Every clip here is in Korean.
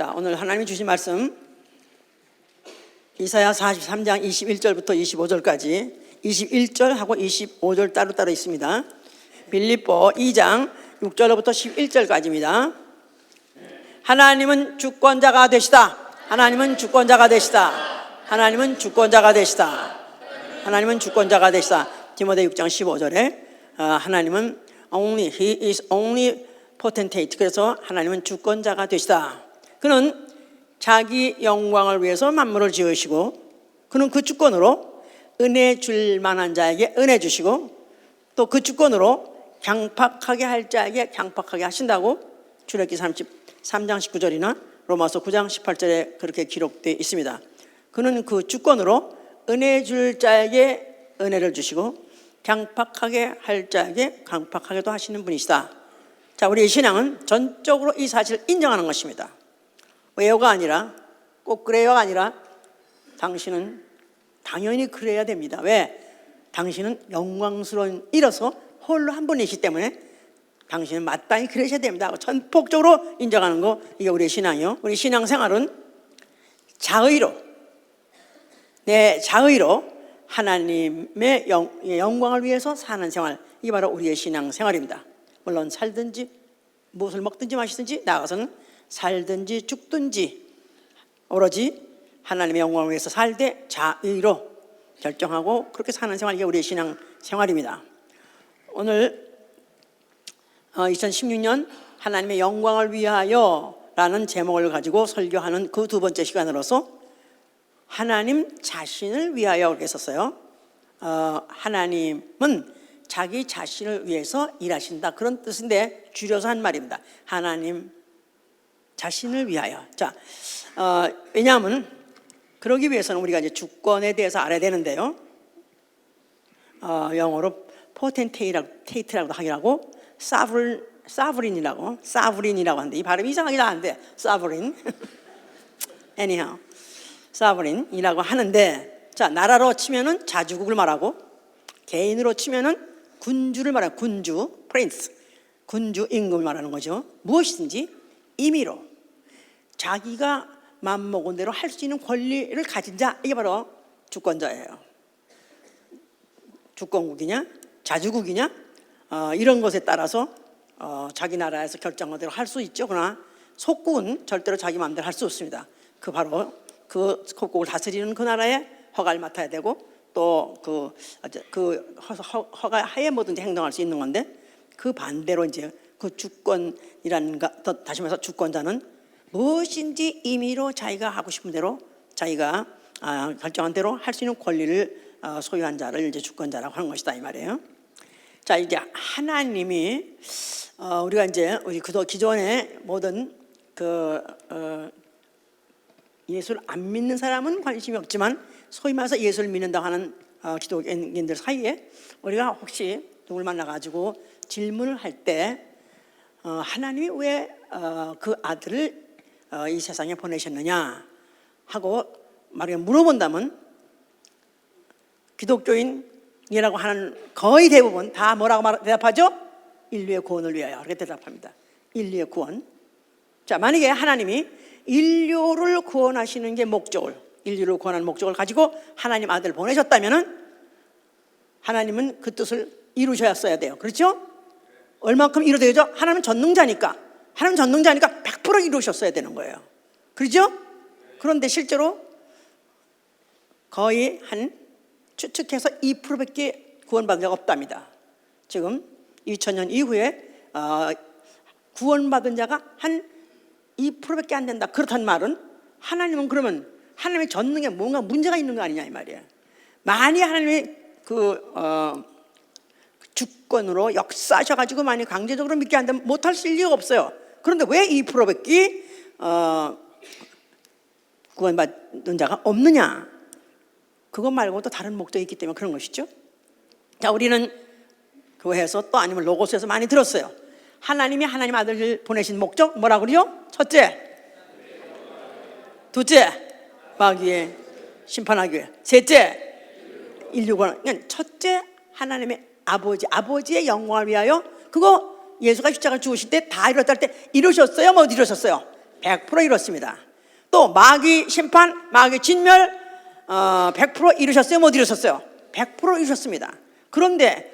자, 오늘 하나님이 주신 말씀 이사야 43장 21절부터 25절까지 21절하고 25절 따로따로 있습니다. 빌립보 2장 6절부터 11절까지입니다. 하나님은 주권자가 되시다. 하나님은 주권자가 되시다. 하나님은 주권자가 되시다. 하나님은 주권자가 되시다. 디모데 6장 15절에 하나님은 He is only potentate. 그래서 하나님은 주권자가 되시다. 그는 자기 영광을 위해서 만물을 지으시고 그는 그 주권으로 은혜 줄 만한 자에게 은혜 주시고 또 그 주권으로 강팍하게 할 자에게 강팍하게 하신다고 출애굽기 33장 19절이나 로마서 9장 18절에 그렇게 기록되어 있습니다. 그는 그 주권으로 은혜 줄 자에게 은혜를 주시고 강팍하게 할 자에게 강팍하게도 하시는 분이시다. 자, 우리의 신앙은 전적으로 이 사실을 인정하는 것입니다. 왜요가 아니라 꼭 그래요가 아니라 당신은 당연히 그래야 됩니다. 왜? 당신은 영광스러운 이로서 홀로 한 분이시기 때문에 당신은 마땅히 그러셔야 됩니다. 전폭적으로 인정하는 거, 이게 우리의 신앙이요. 우리 신앙생활은 자의로, 내 자의로 하나님의 영광을 위해서 사는 생활, 이게 바로 우리의 신앙생활입니다. 물론 살든지 무엇을 먹든지 마시든지 나아가서는 살든지 죽든지 오로지 하나님의 영광을 위해서 살 때 자의로 결정하고 그렇게 사는 생활, 이게 우리의 신앙생활입니다. 오늘 2016년 하나님의 영광을 위하여 라는 제목을 가지고 설교하는 그 두 번째 시간으로서 하나님 자신을 위하여 이렇게 썼어요. 하나님은 자기 자신을 위해서 일하신다, 그런 뜻인데 줄여서 한 말입니다. 하나님 자신을 위하여. 자, 왜냐하면 그러기 위해서는 우리가 이제 주권에 대해서 알아야 되는데요. 영어로 potentate라고도 하긴 하고 sovereign이라고 하는데 이 발음이 이상하긴 한데 sovereign anyhow sovereign이라고 하는데, 자, 나라로 치면은 자주국을 말하고 개인으로 치면은 군주를 말하고 군주 prince, 군주 임금을 말하는 거죠. 무엇이든지 임의로 자기가 맘먹은 대로 할 수 있는 권리를 가진 자, 이게 바로 주권자예요. 주권국이냐 자주국이냐 이런 것에 따라서 자기 나라에서 결정한 대로 할 수 있죠. 그러나 속국은 절대로 자기 마음대로 할 수 없습니다. 그 바로 그 속국을 다스리는 그 나라의 허가를 맡아야 되고 또 그 허가 하에 뭐든지 행동할 수 있는 건데, 그 반대로 이제 그 주권이라는, 다시 말해서 주권자는 무엇인지 임의로 자기가 하고 싶은 대로 자기가 결정한 대로 할 수 있는 권리를 소유한 자를 이제 주권자라고 하는 것이다, 이 말이에요. 자, 이제 하나님이 우리가 이제 우리 기존에 모든 예수를 안 믿는 사람은 관심이 없지만 소위 말해서 예수를 믿는다고 하는 기독교인들 사이에 우리가 혹시 누굴 만나가지고 질문을 할 때 하나님이 왜 그 아들을 이 세상에 보내셨느냐 하고 물어본다면 기독교인이라고 하는 거의 대부분 다 뭐라고 대답하죠? 인류의 구원을 위하여, 그렇게 대답합니다. 인류의 구원. 자, 만약에 하나님이 인류를 구원하시는 게 인류를 구원하는 목적을 가지고 하나님 아들을 보내셨다면은 하나님은 그 뜻을 이루셔야 돼요. 그렇죠? 얼만큼 이루어야죠? 하나님은 전능자니까 100% 이루셨어야 되는 거예요. 그렇죠? 그런데 실제로 거의 추측해서 2%밖에 구원받은 자가 없답니다. 지금 2000년 이후에 구원받은 자가 한 2%밖에 안 된다. 그렇단 말은 하나님은 그러면 하나님의 전능에 뭔가 문제가 있는 거 아니냐, 이 말이에요. 만약 하나님이 주권으로 역사하셔가지고 만약 강제적으로 믿게 한다면 못할 리가 없어요. 그런데 왜 2%밖에 구원받는 자가 없느냐? 그것 말고 또 다른 목적이 있기 때문에 그런 것이죠. 자, 우리는 교회에서 또 아니면 로고스에서 많이 들었어요. 하나님이 하나님 아들을 보내신 목적 뭐라고 그러죠? 첫째, 둘째, 마귀 위에 심판하기 위해. 셋째, 인류 구원. 그러니까 첫째, 하나님의 아버지의 영광을 위하여. 그거 예수가 십자가를 죽으실 때 다 이뤘다 할 때 이루셨어요? 못 이루셨어요? 100% 이뤘습니다. 또 마귀 심판, 마귀 진멸 100% 이루셨어요? 못 이루셨어요? 100% 이루셨습니다. 그런데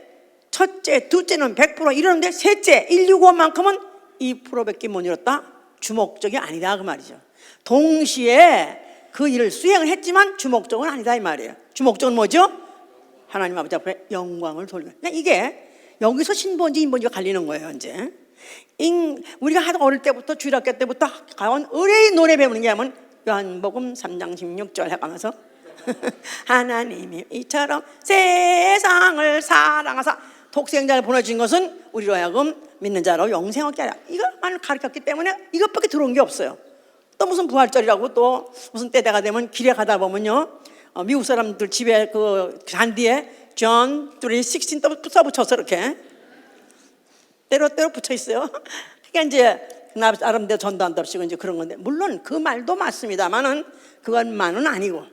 첫째, 둘째는 100% 이루는데 셋째 165만큼은 2%밖에 못 이뤘다? 주목적이 아니다 그 말이죠. 동시에 그 일을 수행을 했지만 주목적은 아니다 이 말이에요. 주목적은 뭐죠? 하나님 아버지 앞에 영광을 돌리는. 이게 여기서 신본지 인본지가 갈리는 거예요. 이제 우리가 하도 어릴 때부터 주일학교 때부터 가온 의뢰의 노래 배우는 게 하면 요한복음 3장 16절 해가면서 하나님이 이처럼 세상을 사랑하사 독생자를 보내주신 것은 우리로 하여금 믿는 자로 영생 얻게 하라. 이것만 가르쳤기 때문에 이것밖에 들어온 게 없어요. 또 무슨 부활절이라고 또 무슨 때가 되면 길에 가다 보면요, 미국 사람들 집에 그 잔디에 John 3:16 또 써붙여서 이렇게 때로 붙여 있어요. 그러니까 이제 나름대로 전도한답시고 이제 그런 건데, 물론 그 말도 맞습니다만은 그것만은 아니고,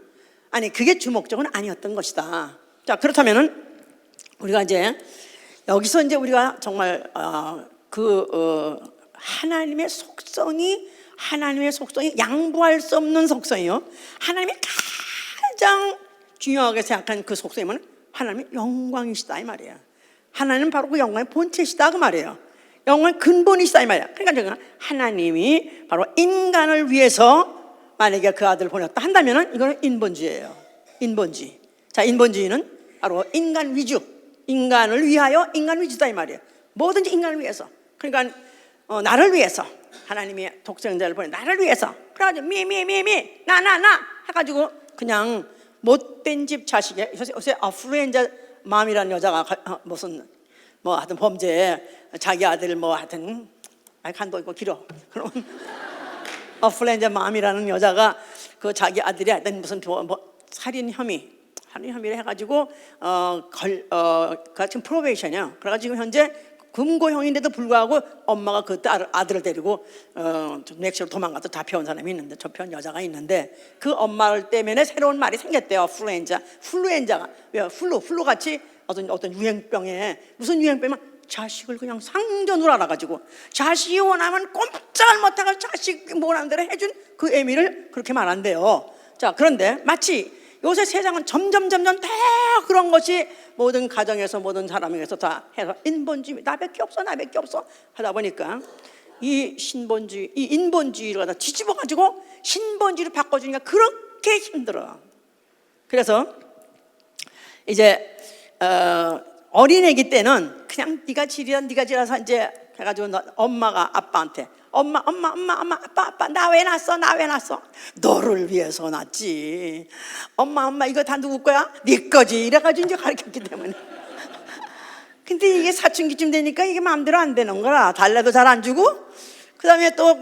그게 주목적은 아니었던 것이다. 자, 그렇다면은 우리가 이제 여기서 이제 우리가 정말 하나님의 속성이 양보할 수 없는 속성이요. 하나님이 가장 중요하게 생각한 그 속성이 뭐냐? 하나님의 영광이시다 이 말이에요. 하나님은 바로 그 영광의 본체시다 그 말이에요. 영광의 근본이시다 이 말이에요. 그러니까 하나님이 바로 인간을 위해서 만약에 그 아들을 보냈다 한다면은 이거는 인본주의예요. 인본주의. 자, 인본주의는 바로 인간 위주, 인간을 위하여 인간 위주다 이 말이에요. 뭐든지 인간을 위해서. 그러니까 나를 위해서 하나님이 독생자를 보내 나를 위해서. 그래가지고 나 해가지고 그냥 못된 집 자식에 요새 플루엔자 맘이라는 여자가 무슨 하여튼 범죄에 자기 아들 하여튼 간도 있고 길어. 그럼 플루엔자 맘이라는 여자가 그 자기 아들이 하여튼 무슨 살인 혐의를 해가지고 지금 프로베이션이야. 그래가지고 현재 금고형인데도 불구하고 엄마가 그 아들을 데리고 멕시코로 도망가서 잡혀온 사람이 있는데, 잡혀온 여자가 있는데, 그 엄마를 때문에 새로운 말이 생겼대요. 플루엔자가 플루 같이 어떤 유행병에, 무슨 유행병이면 자식을 그냥 상전으로 알아가지고 자식이 원하면 꼼짝을 못하고 자식 원하는 대로 해준 그 의미를 그렇게 말한대요. 자, 그런데 마치 요새 세상은 점점 다 그런 것이 모든 가정에서 모든 사람에게서 다 해서 인본주의, 나밖에 없어 하다 보니까 이 인본주의를 갖다 뒤집어 가지고 신본주의로 바꿔주니까 그렇게 힘들어. 그래서 이제 어린애기 때는 그냥 네가 지라서 이제 해가지고 엄마가 아빠한테 엄마, 아빠, 나 왜 낳았어? 너를 위해서 낳았지. 엄마, 이거 다 누구 거야? 네 거지. 이래가지고 이제 가르쳤기 때문에. 근데 이게 사춘기쯤 되니까 이게 마음대로 안 되는 거라. 달래도 잘 안 주고, 그 다음에 또,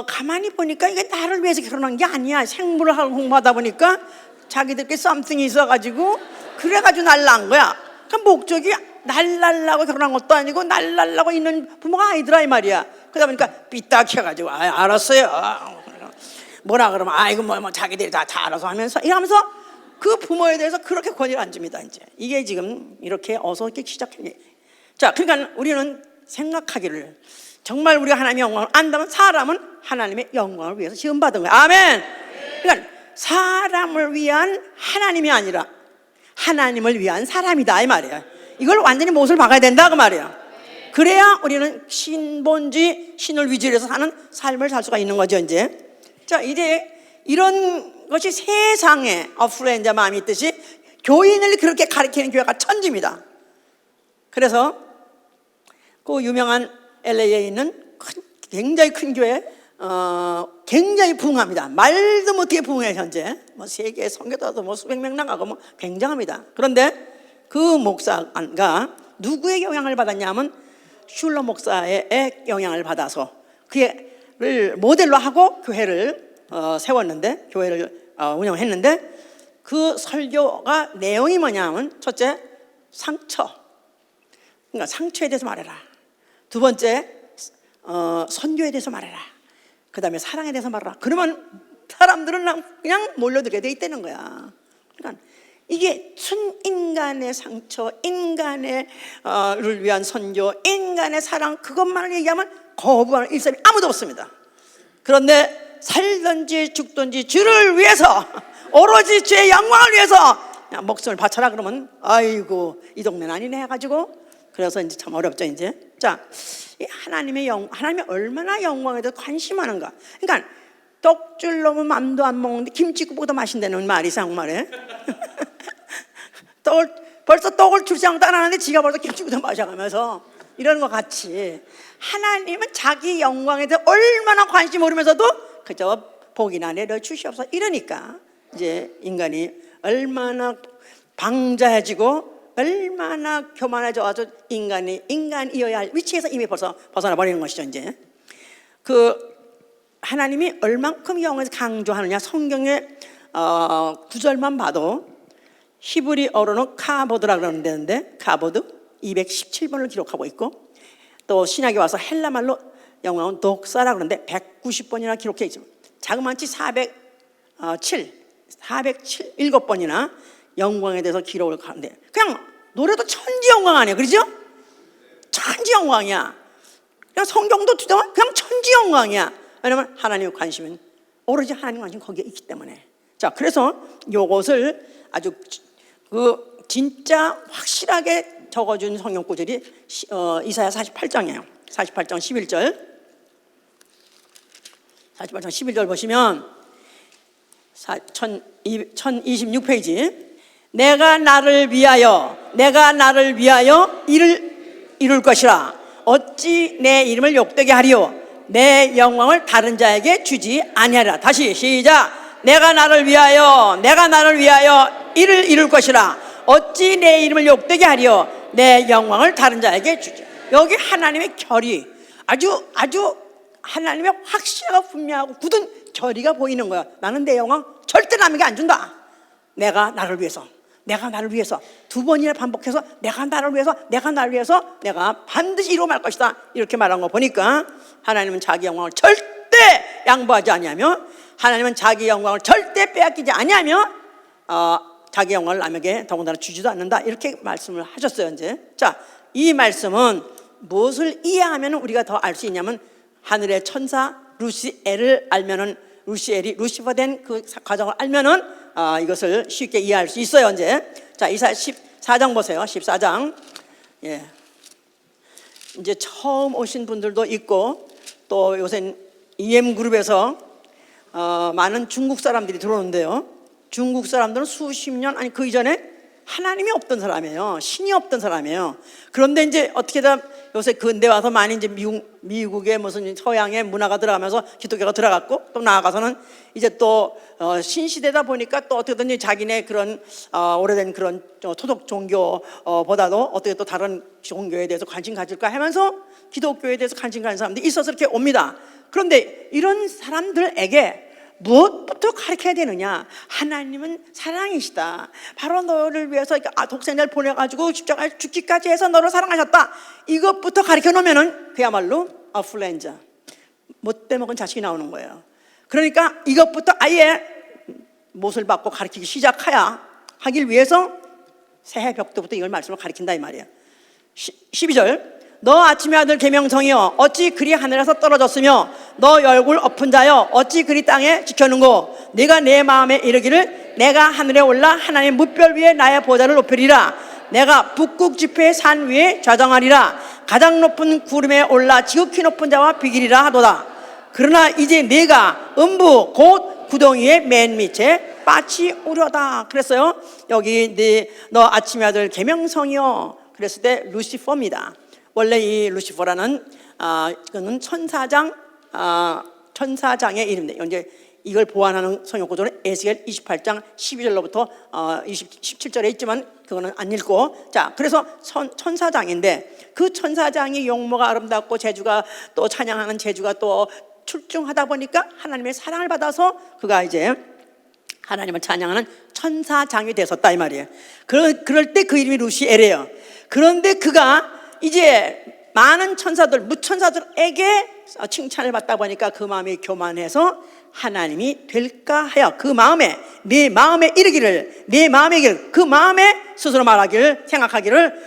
가만히 보니까 이게 나를 위해서 결혼한 게 아니야. 생물을 공부하다 보니까 자기들끼리 썸씽이 있어가지고, 그래가지고 날라간 거야. 그 목적이 날라려고 결혼한 것도 아니고 날라려고 있는 부모가 아니더라 이 말이야. 그러다 보니까 삐딱해가지고 알았어요. 뭐라 그러면 이거 자기들이 다 알아서 하면서 이러면서 그 부모에 대해서 그렇게 권위를 안 줍니다. 이제 이게 지금 이렇게 어서 이렇게 시작해. 자, 그러니까 우리는 생각하기를 정말 우리가 하나님의 영광을 안다면 사람은 하나님의 영광을 위해서 지음받은 거야. 아멘. 그러니까 사람을 위한 하나님이 아니라 하나님을 위한 사람이다 이 말이야. 이걸 완전히 못을 박아야 된다 그 말이야. 그래야 우리는 신본주의, 신을 위주로 해서 사는 삶을 살 수가 있는 거죠 이제. 자, 이제 이런 것이 세상에 플루엔자 마음이 있듯이 교인을 그렇게 가르치는 교회가 천지입니다. 그래서 그 유명한 LA에 있는 굉장히 큰 교회, 굉장히 부흥합니다. 말도 못하게 부흥해 현재. 세계 선교도도 수백 명 나가고 굉장합니다. 그런데 그 목사가 누구의 영향을 받았냐면 슐러 목사의 영향을 받아서 그를 모델로 하고 교회를 세웠는데, 교회를 운영했는데, 그 설교가 내용이 뭐냐면 첫째, 상처. 그러니까 상처에 대해서 말해라. 두 번째, 선교에 대해서 말해라. 그 다음에 사랑에 대해서 말해라. 그러면 사람들은 그냥 몰려들게 돼 있다는 거야. 그러니까 이게 인간의 상처, 인간의 를 위한 선교, 인간의 사랑, 그것만을 얘기하면 거부하는 일사람이 아무도 없습니다. 그런데 살든지 죽든지 주를 위해서, 오로지 주의 영광을 위해서 목숨을 바쳐라 그러면 아이고 이 동네는 아니네 해가지고, 그래서 이제 참 어렵죠 이제. 자, 이 하나님이 얼마나 영광에 대해서 관심하는가. 그러니까 떡줄 놈은 맘도 안 먹는데 김치국보다 맛있다는 말이 이상말에 벌써 떡을 출시장도 안 하는데 지가 벌써 김치국도 마셔가면서 이러는 것 같이, 하나님은 자기 영광에 대해 얼마나 관심 모르면서도 그저 복이나 내려 주시옵소서 이러니까 이제 인간이 얼마나 방자해지고 얼마나 교만해져가지고 인간이어야 할 위치에서 이미 벌써 벗어나 버리는 것이죠. 이제 그 하나님이 얼만큼 영광에서 강조하느냐, 성경의 구절만 봐도 히브리어로는 카보드라 그러는 데인데 카보드 217번을 기록하고 있고, 또 신약에 와서 헬라말로 영광은 독사라 그러는데 190번이나 기록해 있죠. 자그마치 407번이나 영광에 대해서 기록을 하는데, 그냥 노래도 천지 영광 아니에요, 그렇죠? 천지 영광이야. 그냥 성경도 그냥 천지 영광이야. 왜냐면 하나님의 관심은 오로지 하나님 관심 거기에 있기 때문에. 자, 그래서 이것을 아주 진짜 확실하게 적어준 성경 구절이 이사야 48장이에요. 48장 11절. 48장 11절 보시면 1026페이지. 내가 나를 위하여 일을 이룰 것이라. 어찌 내 이름을 욕되게 하리요. 내 영광을 다른 자에게 주지 아니하리라. 다시 시작. 내가 나를 위하여 일을 이룰 것이라. 어찌 내 이름을 욕되게 하리요. 내 영광을 다른 자에게 주지. 여기 하나님의 결의, 아주 하나님의 확실하고 분명하고 굳은 결의가 보이는 거야. 나는 내 영광 절대 남에게 안 준다. 내가 나를 위해서 두 번이나 반복해서 내가 나를 위해서 내가 반드시 이루어 말 것이다 이렇게 말한 거 보니까, 하나님은 자기 영광을 절대 양보하지 아니하며, 하나님은 자기 영광을 절대 빼앗기지 아니하며, 자기 영광을 남에게 더군다나 주지도 않는다 이렇게 말씀을 하셨어요. 이제 자, 이 말씀은 무엇을 이해하면 우리가 더 알 수 있냐면, 하늘의 천사 루시엘을 알면은, 루시퍼 된 그 과정을 알면은 이것을 쉽게 이해할 수 있어요. 이제 자, 이사야 14장 보세요. 14장. 예. 이제 처음 오신 분들도 있고, 또 요새 EM그룹에서 많은 중국 사람들이 들어오는데요. 중국 사람들은 수십 년, 아니 그 이전에 하나님이 없던 사람이에요. 신이 없던 사람이에요. 그런데 이제 어떻게든 요새 근대 와서 많이 이제 미국의 무슨 서양의 문화가 들어가면서 기독교가 들어갔고, 또 나아가서는 이제 또 신시대다 보니까 또 어떻게든 자기네 그런 오래된 그런 토속 종교보다도 어떻게 또 다른 종교에 대해서 관심 가질까 하면서 기독교에 대해서 관심 가진 사람들이 있어서 이렇게 옵니다. 그런데 이런 사람들에게 무엇부터 가르쳐야 되느냐? 하나님은 사랑이시다. 바로 너를 위해서 독생자를 보내가지고 십자가에 죽기까지 해서 너를 사랑하셨다. 이것부터 가르쳐 놓으면은 그야말로 플랜자, 못돼 먹은 자식이 나오는 거예요. 그러니까 이것부터 아예 못을 받고 가르치기 하길 위해서 새해 벽도부터 이걸 말씀을 가르친다 이 말이에요. 12절. 너 아침의 아들 계명성이여 어찌 그리 하늘에서 떨어졌으며 너 얼굴 엎은 자여 어찌 그리 땅에 지켰는고. 네가 내 마음에 이르기를 내가 하늘에 올라 하나님 무별 위에 나의 보좌를 높이리라. 내가 북극 지폐의 산 위에 좌정하리라. 가장 높은 구름에 올라 지극히 높은 자와 비기리라 하도다. 그러나 이제 네가 음부 곧 구덩이의 맨 밑에 빠치 오려다 그랬어요. 여기 너 아침의 아들 계명성이여 그랬을 때 루시퍼입니다. 원래 이 루시퍼라는 이거는 천사장의 이름인데, 이제 이걸 보완하는 성경 구절은 에스겔 28장 12절로부터 17절에 있지만 그거는 안 읽고, 자, 그래서 천사장인데 그 천사장이 용모가 아름답고 재주가 또 찬양하는 재주가 또 출중하다 보니까 하나님의 사랑을 받아서 그가 이제 하나님을 찬양하는 천사장이 되었다 이 말이에요. 그럴 때 그 이름이 루시엘이에요. 그런데 그가 이제 많은 천사들, 무천사들에게 칭찬을 받다 보니까 그 마음이 교만해서 하나님이 될까 하여 그 마음에 그 마음에 스스로 말하기를, 생각하기를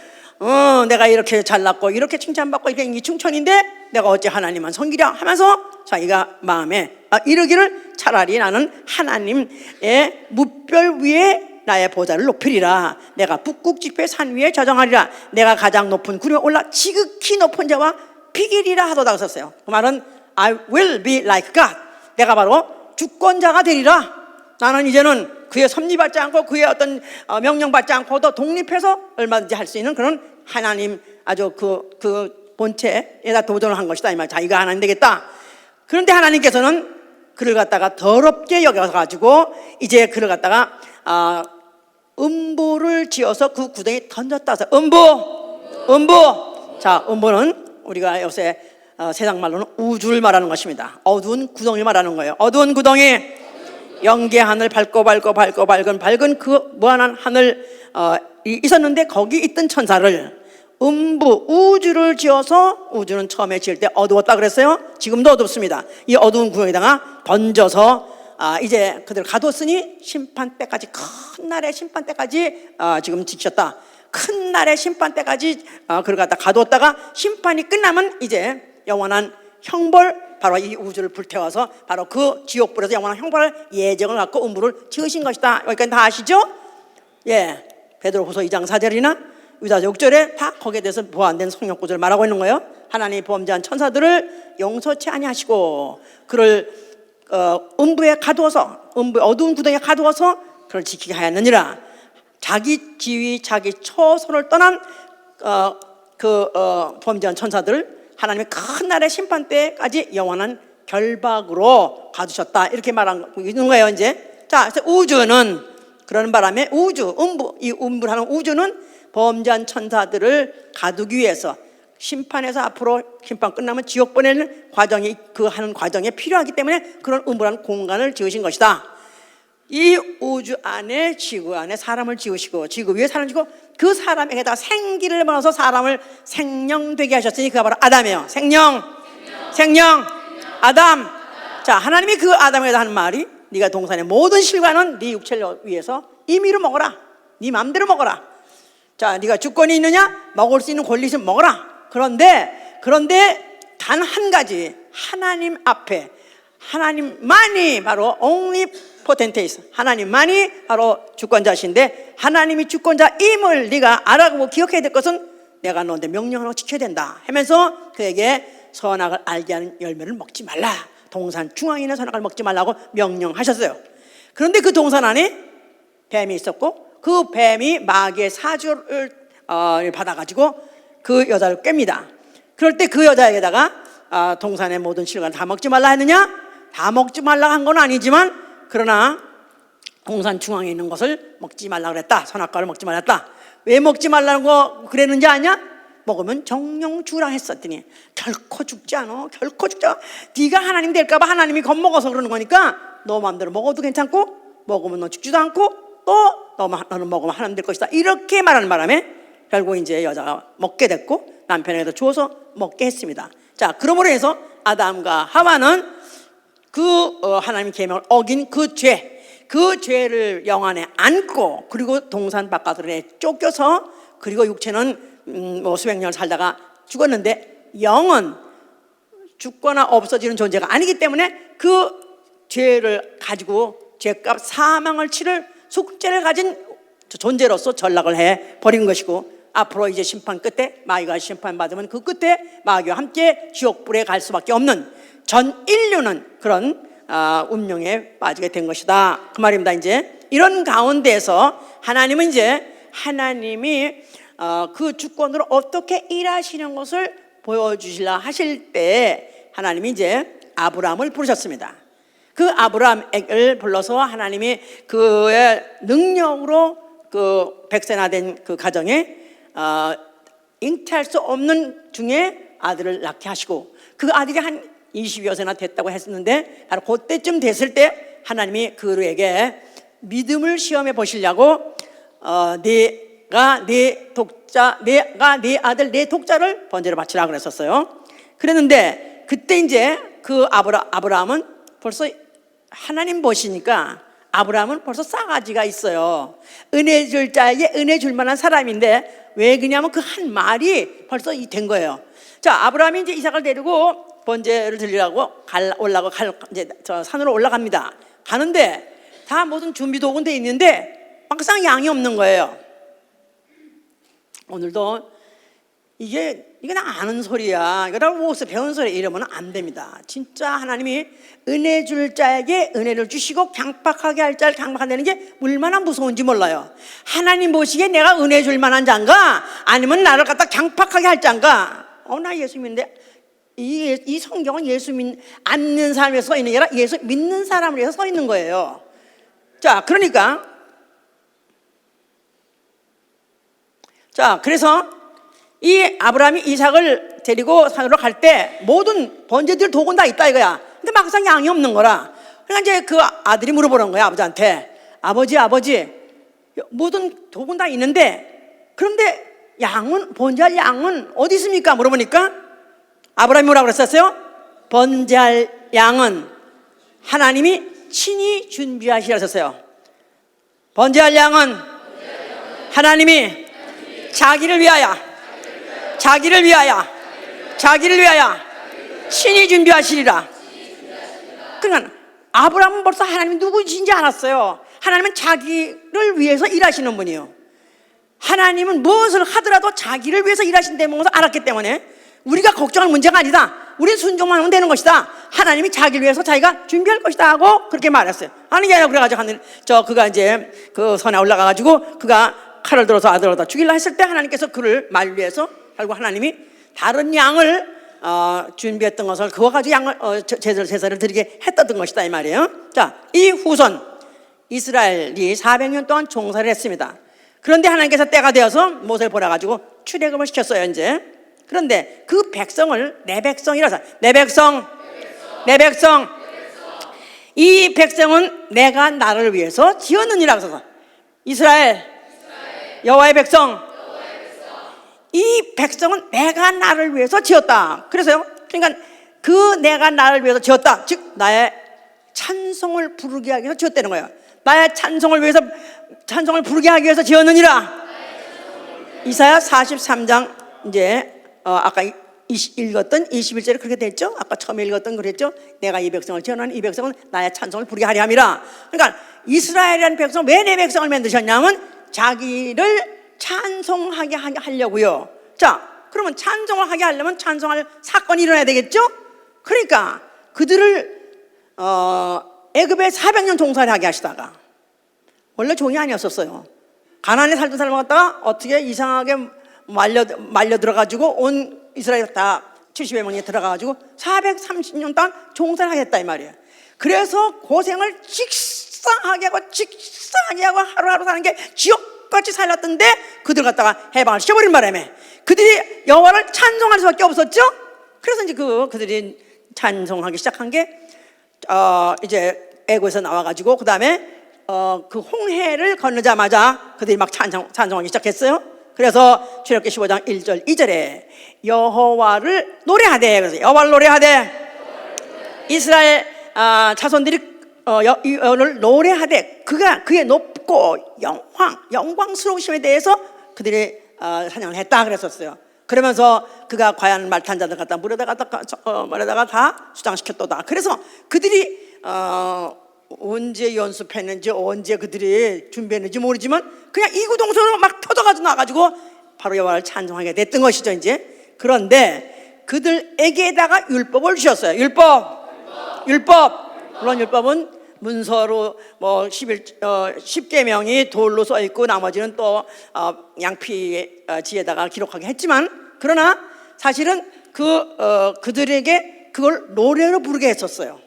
내가 이렇게 잘났고 이렇게 칭찬받고 이게 충천인데 내가 어찌 하나님만 섬기랴 하면서 자기가 마음에 이르기를 차라리 나는 하나님의 뭇별 위에 나의 보좌를 높이리라. 내가 북극 지폐 산 위에 저정하리라. 내가 가장 높은 구름에 올라 지극히 높은 자와 비기리라 하도다 썼어요. 그 말은 I will be like God. 내가 바로 주권자가 되리라. 나는 이제는 그의 섭리받지 않고 그의 어떤 명령받지 않고도 독립해서 얼마든지 할 수 있는 그런 하나님 아주 그 본체에다 도전을 한 것이다 이 말. 자기가 하나님 되겠다. 그런데 하나님께서는 그를 갖다가 더럽게 여겨가지고 이제 그를 갖다가 음부를 지어서 그 구덩이에 던졌다. 음부. 자, 음부는 우리가 요새 세상 말로는 우주를 말하는 것입니다. 어두운 구덩이를 말하는 거예요. 어두운 구덩이, 영계 하늘, 밝은 그 무한한 하늘 있었는데 거기 있던 천사를 음부, 우주를 지어서, 우주는 처음에 지을 때 어두웠다 그랬어요. 지금도 어둡습니다. 이 어두운 구덩이에다가 던져서 이제 그들 가뒀으니 심판 때까지, 큰 날의 심판 때까지 지금 지켰다. 큰 날의 심판 때까지 그를 갖다 가뒀다가 심판이 끝나면 이제 영원한 형벌, 바로 이 우주를 불태워서 바로 그 지옥불에서 영원한 형벌을 예정을 갖고 음부를 지으신 것이다. 여기까지 다 아시죠? 예, 베드로후서 2장 4절이나 유다서 6절에 다 거기에 대해서 보완된 성경 구절을 말하고 있는 거예요. 하나님이 범죄한 천사들을 용서치 아니하시고 그를 음부에 가두어서, 음부의 어두운 구덩이에 가두어서 그를 지키게 하였느니라. 자기 지위, 자기 처소를 떠난 범죄한 천사들을 하나님의 큰 날의 심판 때까지 영원한 결박으로 가두셨다. 이렇게 말하고 있는 거예요, 이제. 자, 그래서 우주는 그러는 바람에 음부, 이 음부라는 우주는 범죄한 천사들을 가두기 위해서 심판에서 앞으로 심판 끝나면 지옥 보내는 과정이 하는 과정에 필요하기 때문에 그런 음부라는 공간을 지으신 것이다. 이 우주 안에, 지구 안에 사람을 지으시고 지구 위에 사람을 지고 그 사람에게다 생기를 불어서 사람을 생명되게 하셨으니 그가 바로 아담이에요. 생명. 아담. 자, 하나님이 그 아담에게다 하는 말이 네가 동산의 모든 실과는 네 육체를 위해서 임의로 먹어라. 네 마음대로 먹어라. 자, 네가 주권이 있느냐? 먹을 수 있는 권리 있으면 먹어라. 그런데 단 한 가지, 하나님 앞에 하나님만이 바로 omnipotente이스, 하나님만이 바로 주권자신데 하나님이 주권자임을 네가 알아보고 기억해야 될 것은 내가 너한테 명령하고 지켜야 된다 하면서 그에게 선악을 알게 하는 열매를 먹지 말라, 동산 중앙에 있는 선악을 먹지 말라고 명령하셨어요. 그런데 그 동산 안에 뱀이 있었고 그 뱀이 마귀의 사주를 받아가지고 그 여자를 깹니다. 그럴 때 그 여자에게다가 동산의 모든 실과를 다 먹지 말라 했느냐? 다 먹지 말라 한 건 아니지만 그러나 동산 중앙에 있는 것을 먹지 말라 그랬다. 선악과를 먹지 말랬다. 왜 먹지 말라고 그랬는지 아냐? 먹으면 정령 주라 했었더니 결코 죽지 않아. 결코 죽지 않아. 네가 하나님 될까 봐 하나님이 겁먹어서 그러는 거니까 너 마음대로 먹어도 괜찮고 먹으면 너 죽지도 않고 또 너는 먹으면 하나님 될 것이다. 이렇게 말하는 바람에 결국 이제 여자가 먹게 됐고 남편에게도 주어서 먹게 했습니다. 자, 그러므로 해서 아담과 하와는 그 하나님 계명을 어긴 그 죄를 영 안에 안고 그리고 동산 바깥으로 쫓겨서 그리고 육체는 수백 년을 살다가 죽었는데 영은 죽거나 없어지는 존재가 아니기 때문에 그 죄를 가지고 죄값 사망을 치를 숙제를 가진 존재로서 전락을 해버린 것이고 앞으로 이제 심판 끝에 마귀가 심판받으면 그 끝에 마귀와 함께 지옥불에 갈 수밖에 없는 전 인류는 그런 운명에 빠지게 된 것이다. 그 말입니다. 이제 이런 가운데서 하나님은 이제 하나님이 그 주권으로 어떻게 일하시는 것을 보여주시려 하실 때 하나님이 이제 아브라함을 부르셨습니다. 그 아브라함을 불러서 하나님이 그의 능력으로 그 백세나된 그 가정에 잉태할 수 없는 중에 아들을 낳게 하시고 그 아들이 한 20여 세나 됐다고 했었는데 바로 그때쯤 됐을 때 하나님이 그에게 믿음을 시험해 보시려고 내가 내 아들 내 독자를 번제로 바치라 그랬었어요. 그랬는데 그때 이제 그 아브라함은 벌써 하나님 보시니까 아브라함은 벌써 싸가지가 있어요. 은혜 줄 자에게 은혜 줄 만한 사람인데 왜 그냐면 그 한 말이 벌써 된 거예요. 자, 아브라함이 이제 이삭을 데리고 번제를 드리려고 이제 저 산으로 올라갑니다. 가는데 다 모든 준비 도구는 돼 있는데 막상 양이 없는 거예요. 오늘도 이게 나 아는 소리야, 이거라고 모아서 배운 소리 이러면 안 됩니다. 진짜 하나님이 은혜 줄 자에게 은혜를 주시고 강팍하게 할 자를 강팍한다는 게 얼마나 무서운지 몰라요. 하나님 보시기에 내가 은혜 줄 만한 자인가, 아니면 나를 갖다 강팍하게 할 자인가. 나 예수 믿는데, 이 성경은 예수 않는 사람을 위해서 서 있는 게 아니라 예수 믿는 사람을 위해서 서 있는 거예요. 자, 그래서 이 아브라함이 이삭을 데리고 산으로 갈 때 모든 번제들 도구는 다 있다 이거야. 근데 막상 양이 없는 거라. 그러니까 이제 그 아들이 물어보는 거야, 아버지한테. 아버지, 모든 도구는 다 있는데, 그런데 번제할 양은 어디 있습니까? 물어보니까 아브라함이 뭐라고 그랬었어요? 번제할 양은 하나님이 친히 준비하시라 하셨어요. 번제할 양은 하나님이 자기를 위하여 친히 준비하시리라. 그러니까 아브라함은 벌써 하나님이 누구신지 알았어요. 하나님은 자기를 위해서 일하시는 분이에요. 하나님은 무엇을 하더라도 자기를 위해서 일하신다는 것을 알았기 때문에 우리가 걱정할 문제가 아니다. 우린 순종만 하면 되는 것이다. 하나님이 자기를 위해서 자기가 준비할 것이다 하고 그렇게 말했어요. 아니, 그래가지고 그가 이제 그 산에 올라가가지고 그가 칼을 들어서 아들을 다 죽이려 했을 때 하나님께서 그를 만류해서, 결국 하나님이 다른 양을 준비했던 것을 그거 가지고 제사를 드리게 했던 것이다 이 말이에요. 자, 이 후손 이스라엘이 400년 동안 종살이를 했습니다. 그런데 하나님께서 때가 되어서 모세를 보내가지고 출애굽을 시켰어요 이제. 그런데 그 백성을 내 백성이라서, 내 백성, 이 백성은 내가 나를 위해서 지었느니라 그래서 이스라엘 여호와의 백성, 이 백성은 내가 나를 위해서 지었다. 그러니까 그 내가 나를 위해서 지었다, 즉 나의 찬송을 부르게 하기 위해서 지었다는 거예요. 나의 찬송을 부르게 하기 위해서 지었느니라. 이사야 43장 이제 아까 읽었던 21절에 그렇게 됐죠. 아까 처음에 읽었던 그랬죠. 내가 이 백성을 지어놓은 이 백성은 나의 찬송을 부르게 하려 함이라. 그러니까 이스라엘이라는 백성, 왜 내 백성을 만드셨냐면 자기를 찬송하게 하려고요. 자, 그러면 찬송을 하게 하려면 찬송할 사건이 일어나야 되겠죠. 그러니까 그들을 애굽에 400년 종살이 하게 하시다가, 원래 종이 아니었었어요. 가나안에 살던 사람을 갖다가 어떻게 이상하게 말려 들어가지고 온 이스라엘 다 70여 명이 들어가가지고 430년 동안 종살이 하겠다 이 말이에요. 그래서 고생을 직상하게 하고 하루하루 사는 게 지옥같이 살았던데 그들 갖다가 해방을 시켜버린 바람에 그들이 여호와를 찬송할 수밖에 없었죠. 그래서 이제 그들이 찬송하기 시작한 게 이제 애굽에서 나와가지고 그 다음에 그 홍해를 건너자마자 그들이 막 찬송하기 시작했어요. 그래서 출애굽기 15장 1절 2절에 여호와를 노래하되, 그래서 여호와를 노래하되 이스라엘 자손들이 여호와를 노래하되 그의 높고 영광스러우심에 대해서 그들이 찬양을 했다 그랬었어요. 그러면서 그가 과연 말탄 자들 갖다 물에다가 다 수장시켰도다. 그래서 그들이 언제 연습했는지 언제 그들이 준비했는지 모르지만 그냥 이구동성으로 막 터져가지고 나가지고 바로 여호와를 찬송하게 됐던 것이죠 이제. 그런데 그들에게다가 율법을 주셨어요. 율법. 물론 율법은 문서로 뭐 10계명이 돌로 써 있고 나머지는 또 양피지에다가 기록하게 했지만, 그러나 사실은 그들에게 그걸 노래로 부르게 했었어요.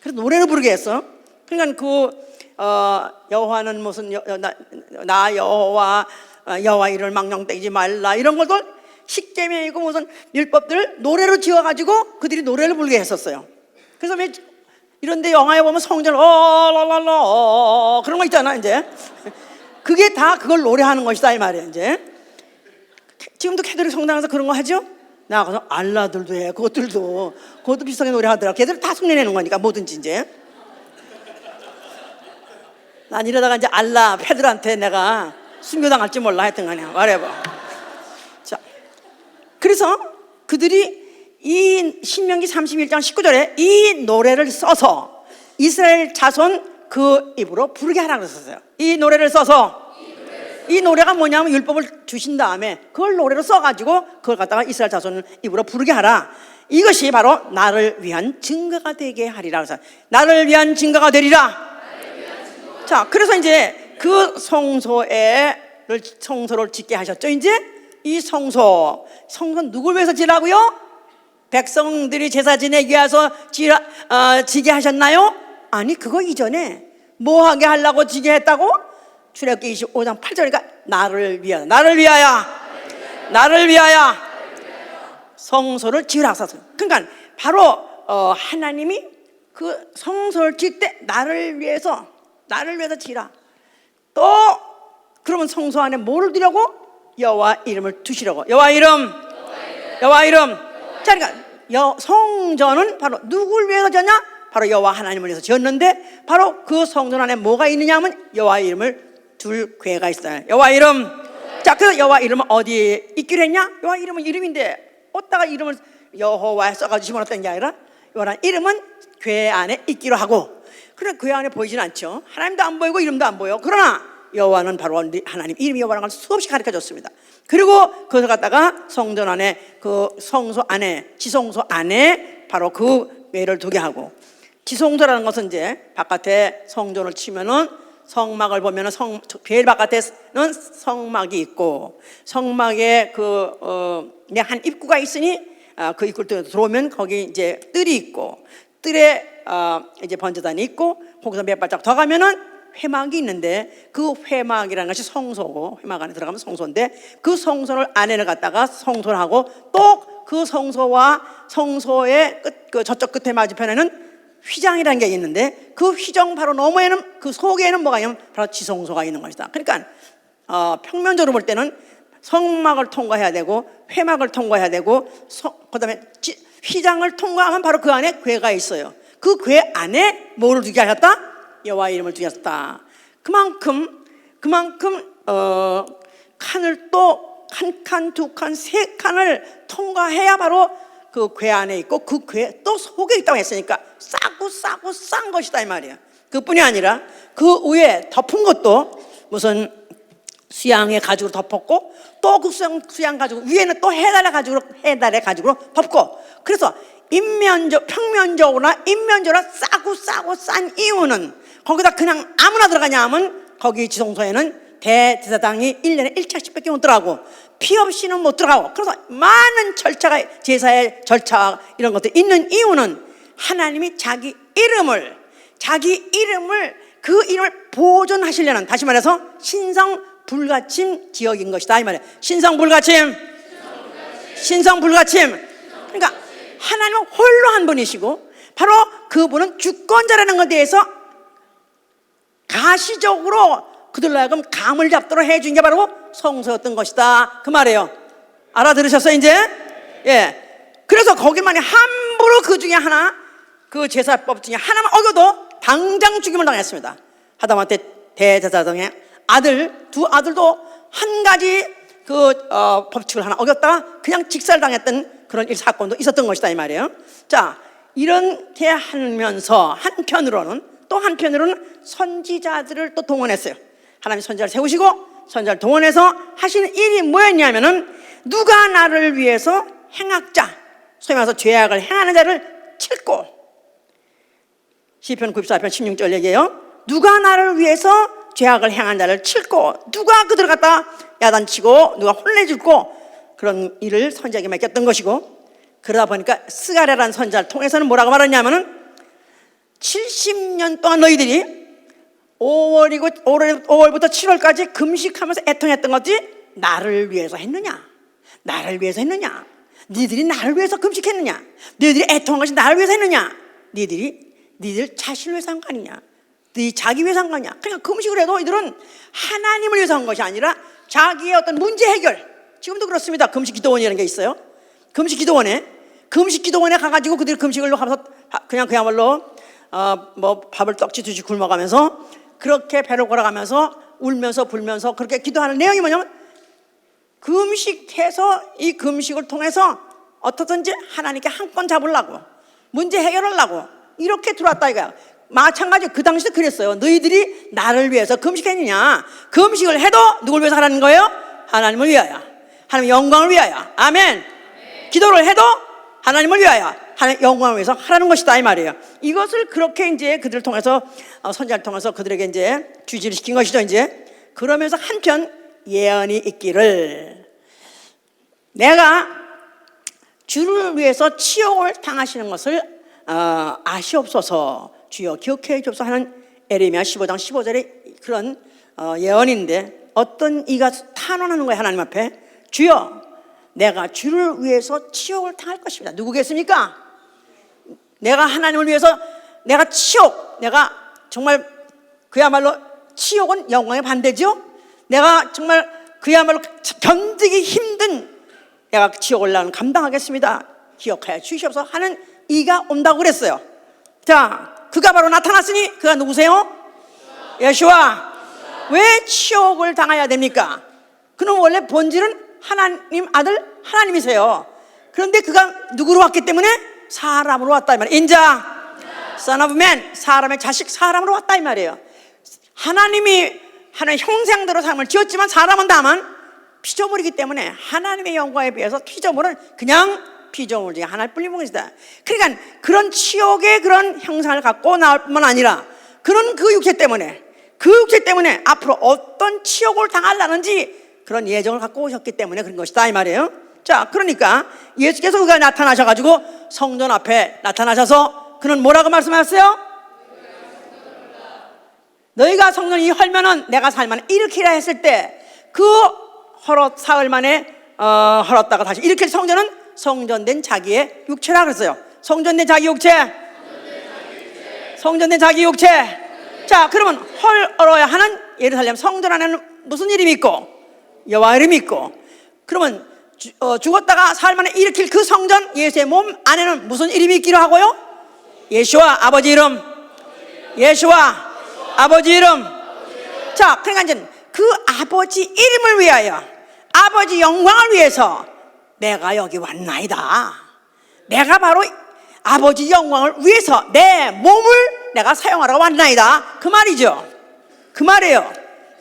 그래서 노래로 부르게 했어. 그러니까 여호와는 무슨 나 여호와 이를 망령되지 말라 이런 것도 10계명이고 무슨 율법들을 노래로 지어가지고 그들이 노래를 부르게 했었어요. 그래서 왜 이런데 영화에 보면 성전 랄랄라 그런 거 있잖아 이제. 그게 다 그걸 노래하는 것이다 이 말이에요 이제. 지금도 캐톨릭 성당에서 그런 거 하죠. 나가서 알라들도 해. 그것도 비슷하게 노래하더라. 걔들 다 흉내내는 거니까 뭐든지 이제. 난 이러다가 이제 알라 패들한테 내가 순교당할지 몰라 하여튼 간에 말해봐. 자, 그래서 그들이 이 신명기 31장 19절에 이 노래를 써서 이스라엘 자손 그 입으로 부르게 하라고 했었어요. 이 노래를 써서, 이 노래가 뭐냐면 율법을 주신 다음에 그걸 노래로 써가지고 그걸 갖다가 이스라엘 자손 입으로 부르게 하라. 이것이 바로 나를 위한 증거가 되게 하리라. 그래서 나를 위한 증거가 되리라. 자, 그래서 이제 그 성소를 짓게 하셨죠. 이제 이 성소는 누굴 위해서 지라고요? 백성들이 제사 지내기 위해서 지게 하셨나요? 아니, 그거 이전에 뭐 하게 하려고 지게 했다고? 출애굽기 25장 8절이니까 나를 위하여 성소를 지으라 하셨어요. 그러니까 바로 하나님이 그 성소를 지을 때 나를 위해서 지으라. 또 그러면 성소 안에 뭐를 두려고? 여호와 이름을 두시려고. 여호와 이름. 자, 그러니까 성전은 바로 누굴 위해서 지었냐? 바로 여호와 하나님을 위해서 지었는데 바로 그 성전 안에 뭐가 있느냐 하면 여호와 이름을 둘 궤가 있어요. 여호와 이름. 자, 그래서 여호와 이름은 어디에 있기로 했냐? 여호와 이름은 이름인데 어디다가 이름을 여호와 써가지고 집어넣었던 게 아니라 여호와 이름은 궤 안에 있기로 하고, 그래 궤 안에 보이진 않죠. 하나님도 안 보이고 이름도 안 보여. 그러나 여호와는 바로 하나님 이름이 여호와라는 걸 수없이 가르쳐줬습니다. 그리고 그것을 갖다가 성전 안에 그 성소 안에 지성소 안에 바로 그 궤를 두게 하고, 지성소라는 것은 이제 바깥에 성전을 치면은 성막을 보면은 궤 바깥에는 성막이 있고 성막에 한 입구가 있으니 그 입구를 들어오면 거기 이제 뜰이 있고 뜰에 이제 번제단이 있고 거기서 몇 발짝 더 가면은 회막이 있는데 그 회막이라는 것이 성소고, 회막 안에 들어가면 성소인데 그 성소를 안에를 갖다가 성소를 하고 또 그 성소와 성소의 그 저쪽 끝에 맞은편에는 휘장이라는 게 있는데 그 휘장 바로 너머에는 그 속에는 뭐가 있냐면 바로 지성소가 있는 것이다. 그러니까 평면적으로 볼 때는 성막을 통과해야 되고 회막을 통과해야 되고 그다음에 휘장을 통과하면 바로 그 안에 궤가 있어요. 그 궤 안에 뭐를 두게 하셨다? 여호와 이름을 두게 하셨다. 그만큼 칸을 또 한 칸, 두 칸, 세 칸을 통과해야 바로 그 궤 안에 있고 그 궤 또 속에 있다고 했으니까 싸고 싼 것이다 이 말이에요. 그뿐이 아니라 그 위에 덮은 것도 무슨 수양의 가죽으로 덮었고 또 그 수양 가죽 위에는 또 해달의 가죽으로 덮고, 그래서 평면적으로나 인면적으로 싸고 싼 이유는 거기다 그냥 아무나 들어가냐 하면 거기 지성소에는 대제사장이 1년에 1차씩밖에 못 들어가고 피 없이는 못 들어가고, 그래서 많은 절차가, 제사의 절차 이런 것들이 있는 이유는 하나님이 자기 이름을 그 이름을 보존하시려는, 다시 말해서 신성불가침 지역인 것이다 이 말이에요. 신성불가침. 그러니까 하나님은 홀로 한 분이시고 바로 그분은 주권자라는 것에 대해서 가시적으로 그들로 하여금 감을 잡도록 해준 게 바로 성소였던 것이다 그 말이에요. 알아들으셨어요 이제? 예. 그래서 거기만이 함부로 그 중에 하나, 그 제사법 중에 하나만 어겨도 당장 죽임을 당했습니다. 하다못해 대제사장의 두 아들도 한 가지 법칙을 하나 어겼다가 그냥 직살당했던 그런 사건도 있었던 것이다 이 말이에요. 자, 이렇게 하면서 한편으로는 선지자들을 또 동원했어요. 하나님 선지자를 세우시고 선지자를 동원해서 하시는 일이 뭐였냐면은 누가 나를 위해서 소위 말해서 죄악을 행하는 자를 칠고, 시편 94편 16절 얘기해요. 누가 나를 위해서 죄악을 행한 자를 칠고, 누가 그들을 갖다 야단치고 누가 혼내주고, 그런 일을 선지자에게 맡겼던 것이고, 그러다 보니까 스가랴라는 선지자를 통해서는 뭐라고 말했냐면은 70년 동안 너희들이 5월부터 7월까지 금식하면서 애통했던 것이 나를 위해서 했느냐? 니들이 나를 위해서 금식했느냐? 너희들이 애통한 것이 나를 위해서 했느냐? 니들 자신을 위해서 한 거 아니냐? 네 자기 위해서 한 거 아니냐? 그러니까 금식을 해도 이들은 하나님을 위해서 한 것이 아니라 자기의 어떤 문제 해결, 지금도 그렇습니다. 금식기도원이라는 게 있어요. 금식기도원에 가가지고 그들이 금식을 하면서 그야말로 밥을 떡지 두지 굶어가면서 그렇게 배를 걸어가면서 울면서 불면서 그렇게 기도하는 내용이 뭐냐면, 금식해서 이 금식을 통해서 어떻든지 하나님께 한 건 잡으려고, 문제 해결하려고 이렇게 들어왔다 이거야. 마찬가지 그 당시도 그랬어요. 너희들이 나를 위해서 금식했느냐? 금식을 해도 누굴 위해서 하라는 거예요? 하나님을 위하여, 하나님의 영광을 위하여. 아멘. 기도를 해도 하나님을 위하여, 하나님의 영광을 위해서 하라는 것이다 이 말이에요. 이것을 그렇게 이제 그들을 통해서 선지자를 통해서 그들에게 이제 주지를 시킨 것이죠. 이제 그러면서 한편 예언이 있기를, 내가 주를 위해서 치욕을 당하시는 것을 아시옵소서, 주여 기억해 주옵소서 하는 에레미야 15장 15절의 그런 예언인데, 어떤 이가 탄원하는 거예요. 하나님 앞에, 주여 내가 주를 위해서 치욕을 당할 것입니다. 누구겠습니까? 내가 하나님을 위해서 내가 치욕, 내가 정말 그야말로 치욕은 영광의 반대죠. 내가 정말 그야말로 견디기 힘든 내가 지옥을 나는 감당하겠습니다, 기억하여 주시옵소서 하는 이가 온다고 그랬어요. 자, 그가 바로 나타났으니 그가 누구세요? 예수와. 왜 치욕을 당해야 됩니까? 그는 원래 본질은 하나님 아들 하나님이세요. 그런데 그가 누구로 왔기 때문에? 사람으로 왔다 이 말이에요. 인자, son of man, 사람의 자식, 사람으로 왔다 이 말이에요. 하나님이 하나님의 형상대로 사람을 지었지만 사람은 다만 피조물이기 때문에 하나님의 영광에 비해서 피조물은 그냥 피조물 중에 하나일 뿐인 것이다. 그러니까 그런 치욕의 그런 형상을 갖고 나올 뿐만 아니라 그런 그 육체 때문에 앞으로 어떤 치욕을 당하려는지 그런 예정을 갖고 오셨기 때문에 그런 것이다 이 말이에요. 자, 그러니까 예수께서 그가 나타나셔가지고 성전 앞에 나타나셔서 그는 뭐라고 말씀하셨어요? 너희가 성전이 헐면은 내가 살만 일으키라 했을 때 그 사흘 만에 헐었다가 다시 일으킬 성전은 성전된 자기의 육체라 그랬어요. 성전된 자기 육체. 성전된 자기 육체. 자, 그러면 헐어야 하는 예루살렘 성전 안에는 무슨 이름이 있고 여호와 이름이 있고, 그러면 죽었다가 사흘 만에 일으킬 그 성전 예수의 몸 안에는 무슨 이름이 있기로 하고요? 예수와 아버지 이름. 예수와 아버지 이름. 자, 그러니까 이제 그 아버지 이름을 위하여, 아버지 영광을 위해서 내가 여기 왔나이다. 내가 바로 아버지 영광을 위해서 내 몸을 내가 사용하러 왔나이다, 그 말이죠. 그 말이에요.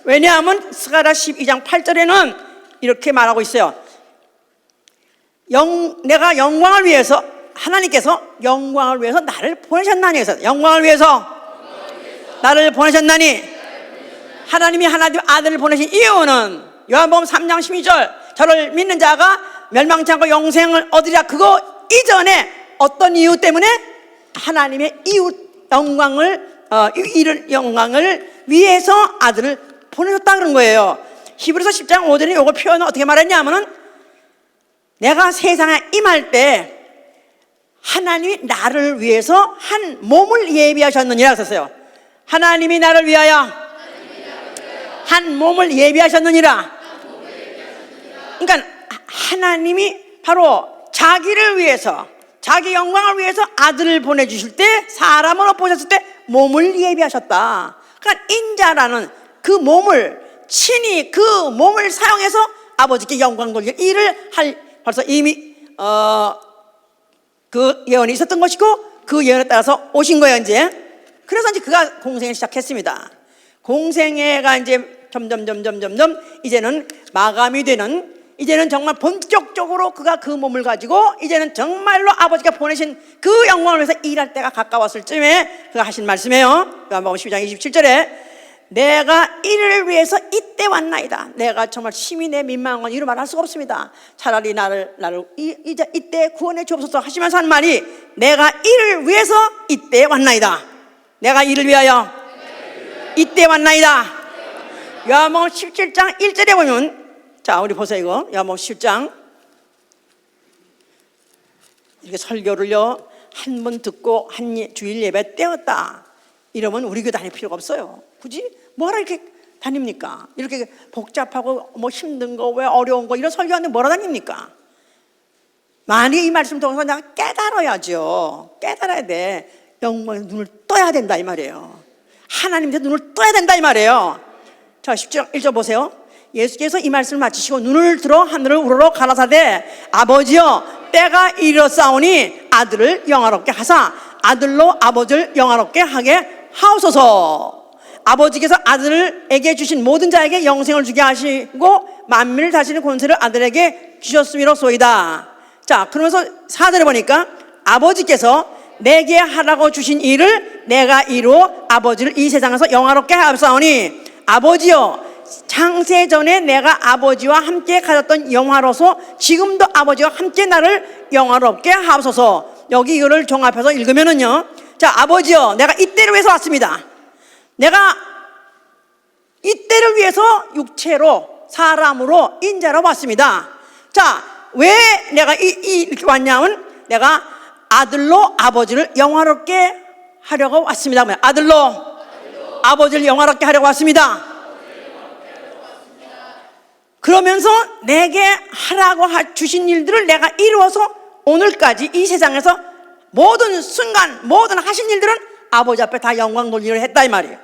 왜냐하면 스가랴 12장 8절에는 이렇게 말하고 있어요. 내가 영광을 위해서, 하나님께서 영광을 위해서 나를 보내셨나니 해서, 영광을 위해서 나를 보내셨나니, 하나님이 하나님 아들을 보내신 이유는 요한복음 3장 12절 저를 믿는 자가 멸망치 않고 영생을 얻으리라, 그거 이전에 어떤 이유 때문에? 하나님의 이웃 영광을 이를 영광을 위해서 아들을 보내줬다 그런 거예요. 히브리서 10장 5절에 이걸 표현을 어떻게 말했냐면은, 내가 세상에 임할 때 하나님이 나를 위해서 한 몸을 예비하셨느니라 했었어요. 하나님이 나를 위하여 한 몸을 예비하셨느니라. 그러니까 하나님이 바로 자기를 위해서, 자기 영광을 위해서 아들을 보내주실 때, 사람으로 보셨을 때 몸을 예비하셨다. 그러니까 인자라는 그 몸을 친히 그 몸을 사용해서 아버지께 영광 돌릴 일을 할, 벌써 이미 그 예언이 있었던 것이고 그 예언에 따라서 오신 거예요 이제. 그래서 이제 그가 공생을 시작했습니다. 공생애가 이제 점점 이제는 마감이 되는, 이제는 정말 본격적으로 그가 그 몸을 가지고 이제는 정말로 아버지가 보내신 그 영광을 위해서 일할 때가 가까웠을 쯤에 그가 하신 말씀이에요. 요한복음 12장 27절에 내가 이를 위해서 이때 왔나이다. 내가 정말 심히 내 민망한 건 이루 말할 수가 없습니다. 차라리 나를 이때 구원해 주옵소서 하시면서 한 말이, 내가 이를 위해서 이때 왔나이다. 내가 이를 위하여 이때 왔나이다. 요한복음 17장 1절에 보면, 자 우리 보세요. 이거 요한복음 17장 이렇게 설교를요 한 번 듣고 한 주일 예배 때웠다 이러면 우리 교회 다닐 필요가 없어요. 굳이 뭐하러 이렇게 다닙니까? 이렇게 복잡하고 뭐 힘든 거, 왜 어려운 거 이런 설교하는데 뭐하러 다닙니까? 많이 이 말씀 통해서 내가 깨달아야죠. 깨달아야 돼. 영광에 눈을 떠야 된다 이 말이에요. 하나님한테 눈을 떠야 된다 이 말이에요. 자 10절 1절 보세요. 예수께서 이 말씀을 마치시고 눈을 들어 하늘을 우러러 가라사대 아버지여 때가 이르렀사오니 아들을 영화롭게 하사 아들로 아버지를 영화롭게 하게 하옵소서. 아버지께서 아들에게 주신 모든 자에게 영생을 주게 하시고 만민을 다스리는 권세를 아들에게 주셨음이로소이다. 자, 그러면서 4절에 보니까 아버지께서 내게 하라고 주신 일을 내가 이루어 아버지를 이 세상에서 영화롭게 하옵사오니 아버지여 창세전에 내가 아버지와 함께 가졌던 영화로서 지금도 아버지와 함께 나를 영화롭게 하옵소서. 여기 이거를 종합해서 읽으면은요, 자, 아버지여 내가 이때를 위해서 왔습니다. 내가 이때를 위해서 육체로 사람으로 인자로 왔습니다. 자, 왜 내가 이렇게 왔냐면 내가 아들로 아버지를 영화롭게 하려고 왔습니다. 아들로 아버지를 영화롭게 하려고 왔습니다. 그러면서 내게 하라고 주신 일들을 내가 이루어서 오늘까지 이 세상에서 모든 순간 모든 하신 일들은 아버지 앞에 다 영광 돌리려 했다 이 말이에요.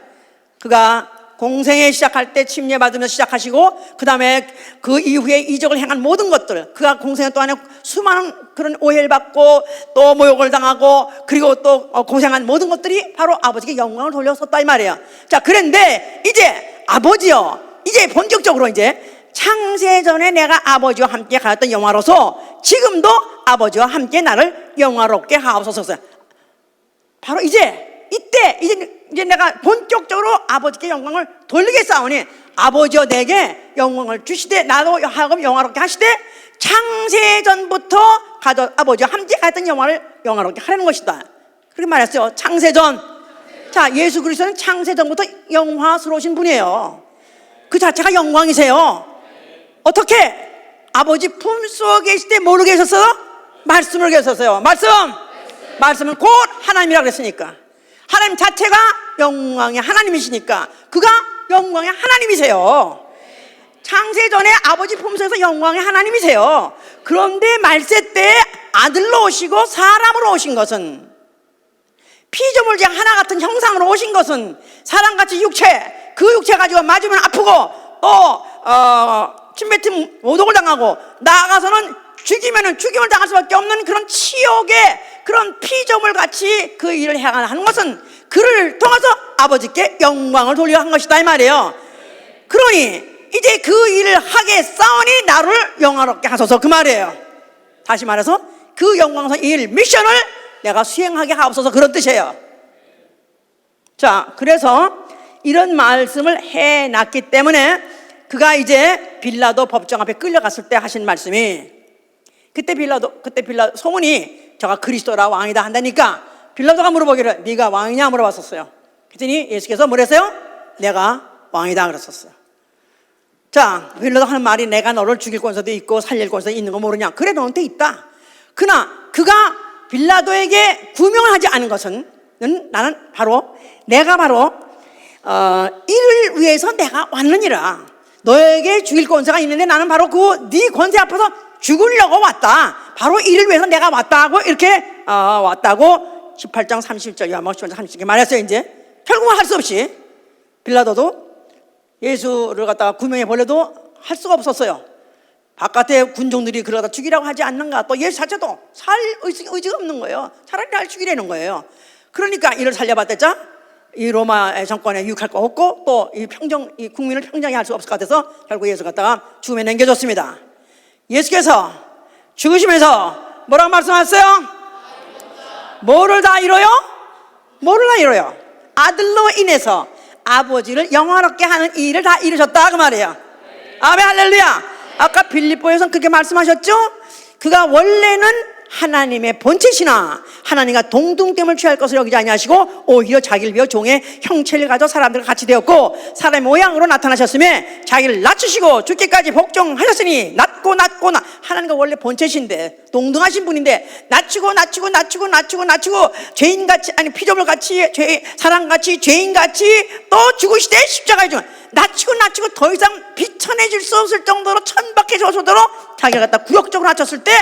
그가 공생에 시작할 때 침례받으며 시작하시고 그 다음에 그 이후에 이적을 행한 모든 것들, 그가 공생의 동안에 수많은 그런 오해를 받고 또 모욕을 당하고 그리고 또 고생한 모든 것들이 바로 아버지께 영광을 돌렸었다 이 말이에요. 자, 그런데 이제 아버지요, 이제 본격적으로 이제 창세전에 내가 아버지와 함께 가졌던 영화로서 지금도 아버지와 함께 나를 영화롭게 하옵소서. 바로 이제 이때 이제 내가 본격적으로 아버지께 영광을 돌리겠사오니 아버지여 내게 영광을 주시되 나도 하여금 영화롭게 하시되 창세전부터 아버지와 함께 가졌던 영화를 영화롭게 하라는 것이다. 그렇게 말했어요. 창세전. 자, 예수 그리스도는 창세전부터 영화스러우신 분이에요. 그 자체가 영광이세요. 어떻게? 아버지 품속에 계실 때 뭐로 계셨어요? 말씀으로 계셨어요. 말씀은 곧 하나님이라고 그랬으니까. 하나님 자체가 영광의 하나님이시니까 그가 영광의 하나님이세요. 창세전에 아버지 품속에서 영광의 하나님이세요. 그런데 말세 때 아들로 오시고 사람으로 오신 것은, 피조물제 하나 같은 형상으로 오신 것은 사람같이 육체, 그 육체 가지고 맞으면 아프고 또 침뱉음 모독을 당하고 나아가서는 죽이면은 죽임을 당할 수밖에 없는 그런 치욕의 그런 피조물 같이 그 일을 행하는 것은 그를 통해서 아버지께 영광을 돌려 한 것이다 이 말이에요. 그러니 이제 그 일을 하게 싸우니 나를 영화롭게 하소서 그 말이에요. 다시 말해서 그 영광선 일 미션을 내가 수행하게 하옵소서 그런 뜻이에요. 자, 그래서 이런 말씀을 해놨기 때문에 그가 이제 빌라도 법정 앞에 끌려갔을 때 하신 말씀이, 그때 빌라도 소문이 저가 그리스도라 왕이다 한다니까 빌라도가 물어보기를 네가 왕이냐 물어봤었어요. 그랬더니 예수께서 뭐랬어요? 내가 왕이다 그랬었어요. 자, 빌라도 하는 말이 내가 너를 죽일 권세도 있고 살릴 권세도 있는 거 모르냐? 그래, 너한테 있다. 그러나 그가 빌라도에게 구명을 하지 않은 것은 나는 바로 내가 바로 이를 위해서 내가 왔느니라. 너에게 죽일 권세가 있는데 나는 바로 그 네 권세 앞에서 죽으려고 왔다. 바로 이를 위해서 내가 왔다고 이렇게 왔다고 18장 30절 요한복음 18장 30절 말했어요. 이제 결국은 할 수 없이 빌라도도 예수를 갖다가 구명해 보려도 할 수가 없었어요. 바깥에 군종들이 그러다 죽이라고 하지 않는가, 또 예수 자체도 살 의지가 없는 거예요. 차라리 날 죽이라는 거예요. 그러니까 이를 살려봤댔자 이 로마 정권에 유익할 거 없고 또 이 국민을 평정히 할 수 없을 것 같아서 결국 예수 갖다가 죽음에 남겨줬습니다. 예수께서 죽으시면서 뭐라고 말씀하셨어요? 뭐를 다 이뤄요? 뭐를 다 이뤄요? 아들로 인해서 아버지를 영화롭게 하는 이 일을 다 이루셨다 그 말이에요. 아멘 할렐루야. 아까 빌립보에서는 그렇게 말씀하셨죠? 그가 원래는 하나님의 본체시나 하나님과 동등됨을 취할 것을 여기지 아니하시고 오히려 자기를 비워 종의 형체를 가져 사람들과 같이 되었고 사람의 모양으로 나타나셨음에 자기를 낮추시고 죽기까지 복종하셨으니 낮고 하나님과 원래 본체신데 동등하신 분인데 낮추고 죄인같이, 아니 피조물같이, 사람같이, 죄인같이 또 죽으시되 십자가에 죽은 낮추고 더 이상 비천해질 수 없을 정도로 천박해질 정도로 자기가 갖다 굴욕적으로 낮췄을 때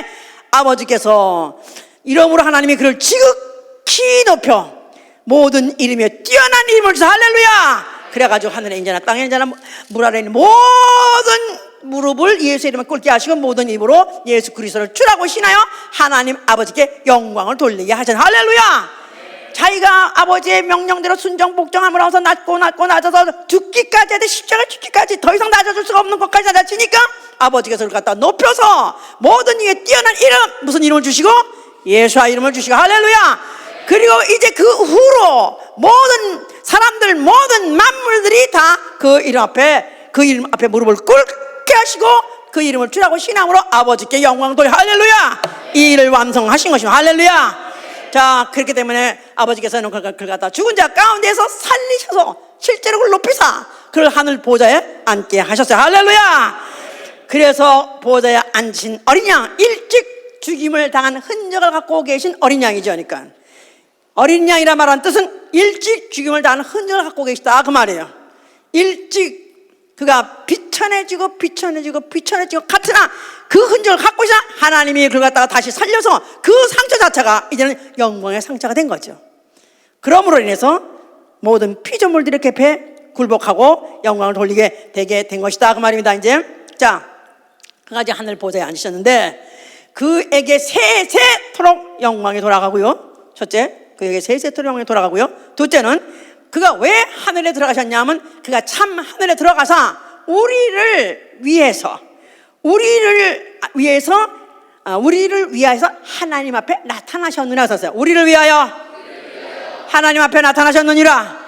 아버지께서 이름으로 하나님이 그를 지극히 높여 모든 이름에 뛰어난 이름을 주사 할렐루야 그래가지고 하늘에 인자나 땅에 인자나 물 아래 있는 모든 무릎을 예수 이름에 꿇게 하시고 모든 입으로 예수 그리스도를 주라고 신하여 하나님 아버지께 영광을 돌리게 하셨다. 할렐루야. 자기가 아버지의 명령대로 순종 복종함으로써 낮아서 죽기까지 해도 십자가 죽기까지 더 이상 낮아질 수가 없는 것까지 낮아지니까 아버지께서 그걸 갖다 높여서 모든 이에 뛰어난 이름, 무슨 이름을 주시고? 예수와 이름을 주시고. 할렐루야. 그리고 이제 그 후로 모든 사람들, 모든 만물들이 다 그 이름 앞에 무릎을 꿇게 하시고 그 이름을 주라고 신앙으로 아버지께 영광을 돌려. 할렐루야. 이 일을 완성하신 것입니다. 할렐루야. 자, 그렇기 때문에 아버지께서는 그걸 갖다 죽은 자 가운데서 살리셔서 실제로 그걸 높이사 그를 하늘 보좌에 앉게 하셨어요. 할렐루야. 그래서 보좌에 앉으신 어린 양, 일찍 죽임을 당한 흔적을 갖고 계신 어린 양이죠. 그러니까 어린 양이라 말하는 뜻은 일찍 죽임을 당한 흔적을 갖고 계시다 그 말이에요. 일찍 그가 비천해지고 같으나 그 흔적을 갖고 있어 하나님이 그걸 갖다가 다시 살려서 그 상처 자체가 이제는 영광의 상처가 된 거죠. 그러므로 인해서 모든 피조물들의 궤패 굴복하고 영광을 돌리게 되게 된 것이다 그 말입니다. 이제 자, 그가 이제 하늘 보좌에 앉으셨는데 그에게 세세토록 영광이 돌아가고요. 첫째, 그에게 세세토록 영광이 돌아가고요. 둘째는 그가 왜 하늘에 들어가셨냐면 그가 참 하늘에 들어가서 우리를 위해서 하나님 앞에 나타나셨느니라 하셨어요. 우리를 위하여 하나님 앞에 나타나셨느니라.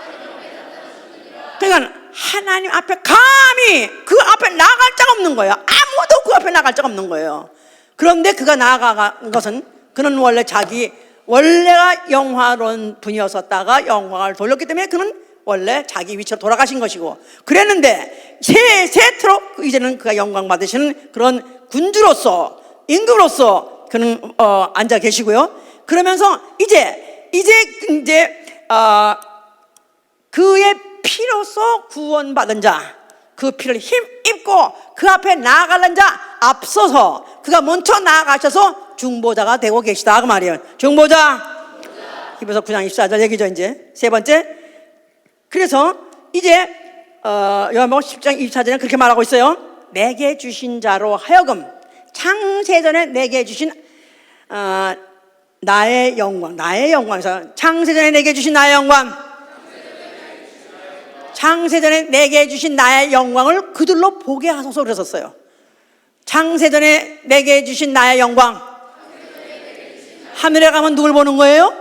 그러니까 하나님 앞에 감히 그 앞에 나갈 자가 없는 거예요. 아무도 그 앞에 나갈 자가 없는 거예요. 그런데 그가 나아간 것은 그는 원래가 영화로운 분이었었다가 영광을 돌렸기 때문에 그는 원래 자기 위치로 돌아가신 것이고 그랬는데 세세토록 이제는 그가 영광 받으시는 그런 군주로서 임금으로서 그는 앉아 계시고요. 그러면서 이제 그의 피로서 구원받은 자, 그 피를 힘입고 그 앞에 나아가는 자 앞서서 그가 먼저 나아가셔서 중보자가 되고 계시다 그 말이에요. 중보자. 히브리서 9장 24절 얘기죠. 이제 세 번째. 그래서 이제 요한복음 10장 24절에 그렇게 말하고 있어요. 내게 주신 자로 하여금 창세전에 내게 주신 나의 영광에서 창세전에 내게 주신 나의 영광, 창세전에 내게 주신 나의 영광을 그들로 보게 하소서 그랬었어요. 창세전에 내게 주신 나의 영광. 하늘에 가면 누굴 보는 거예요?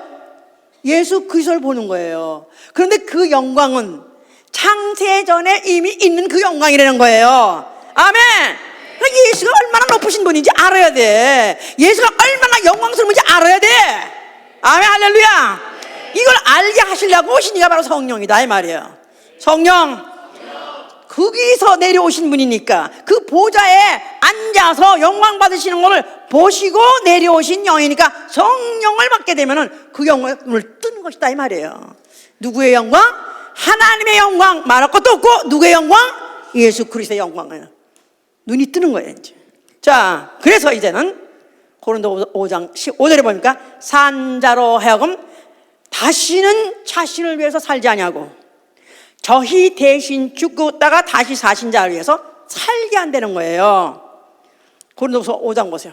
예수 그리스도를 보는 거예요. 그런데 그 영광은 창세전에 이미 있는 그 영광이라는 거예요. 아멘. 예수가 얼마나 높으신 분인지 알아야 돼. 예수가 얼마나 영광스러운지 알아야 돼. 아멘. 할렐루야. 이걸 알게 하시려고 오신 이가 바로 성령이다 이 말이에요. 성령. 거기서 내려오신 분이니까 그 보좌에 앉아서 영광 받으시는 것을 보시고 내려오신 영이니까 성령을 받게 되면은 그 영광을 뜨는 것이다 이 말이에요. 누구의 영광? 하나님의 영광 말할 것도 없고 누구의 영광? 예수 그리스도의 영광이에요. 눈이 뜨는 거예요 이제. 자, 그래서 이제는 고린도 5장 15절에 보니까 산자로 하여금 다시는 자신을 위해서 살지 아니하고 저희 대신 죽었다가 다시 사신 자를 위해서 살게 한다는 거예요. 고린도서 5장 보세요.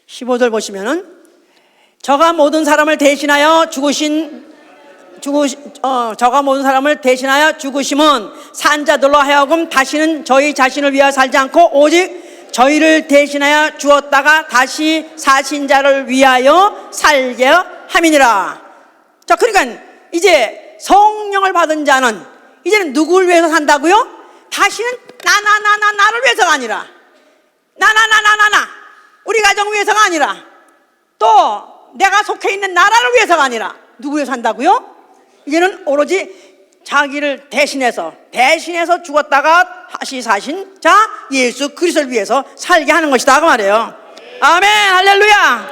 15절 보시면은 저가 모든 사람을 대신하여 저가 모든 사람을 대신하여 죽으심은 산자들로 하여금 다시는 저희 자신을 위하여 살지 않고 오직 저희를 대신하여 죽었다가 다시 사신 자를 위하여 살게 함이니라. 자, 그러니까 이제 성령을 받은 자는 이제는 누구를 위해서 산다고요? 다시는 나를 위해서가 아니라 나 우리 가정 위해서가 아니라 또 내가 속해 있는 나라를 위해서가 아니라 누구 위해서 산다고요? 이제는 오로지 자기를 대신해서 죽었다가 다시 사신 자 예수 그리스도를 위해서 살게 하는 것이다 그 말이에요. 아멘. 할렐루야.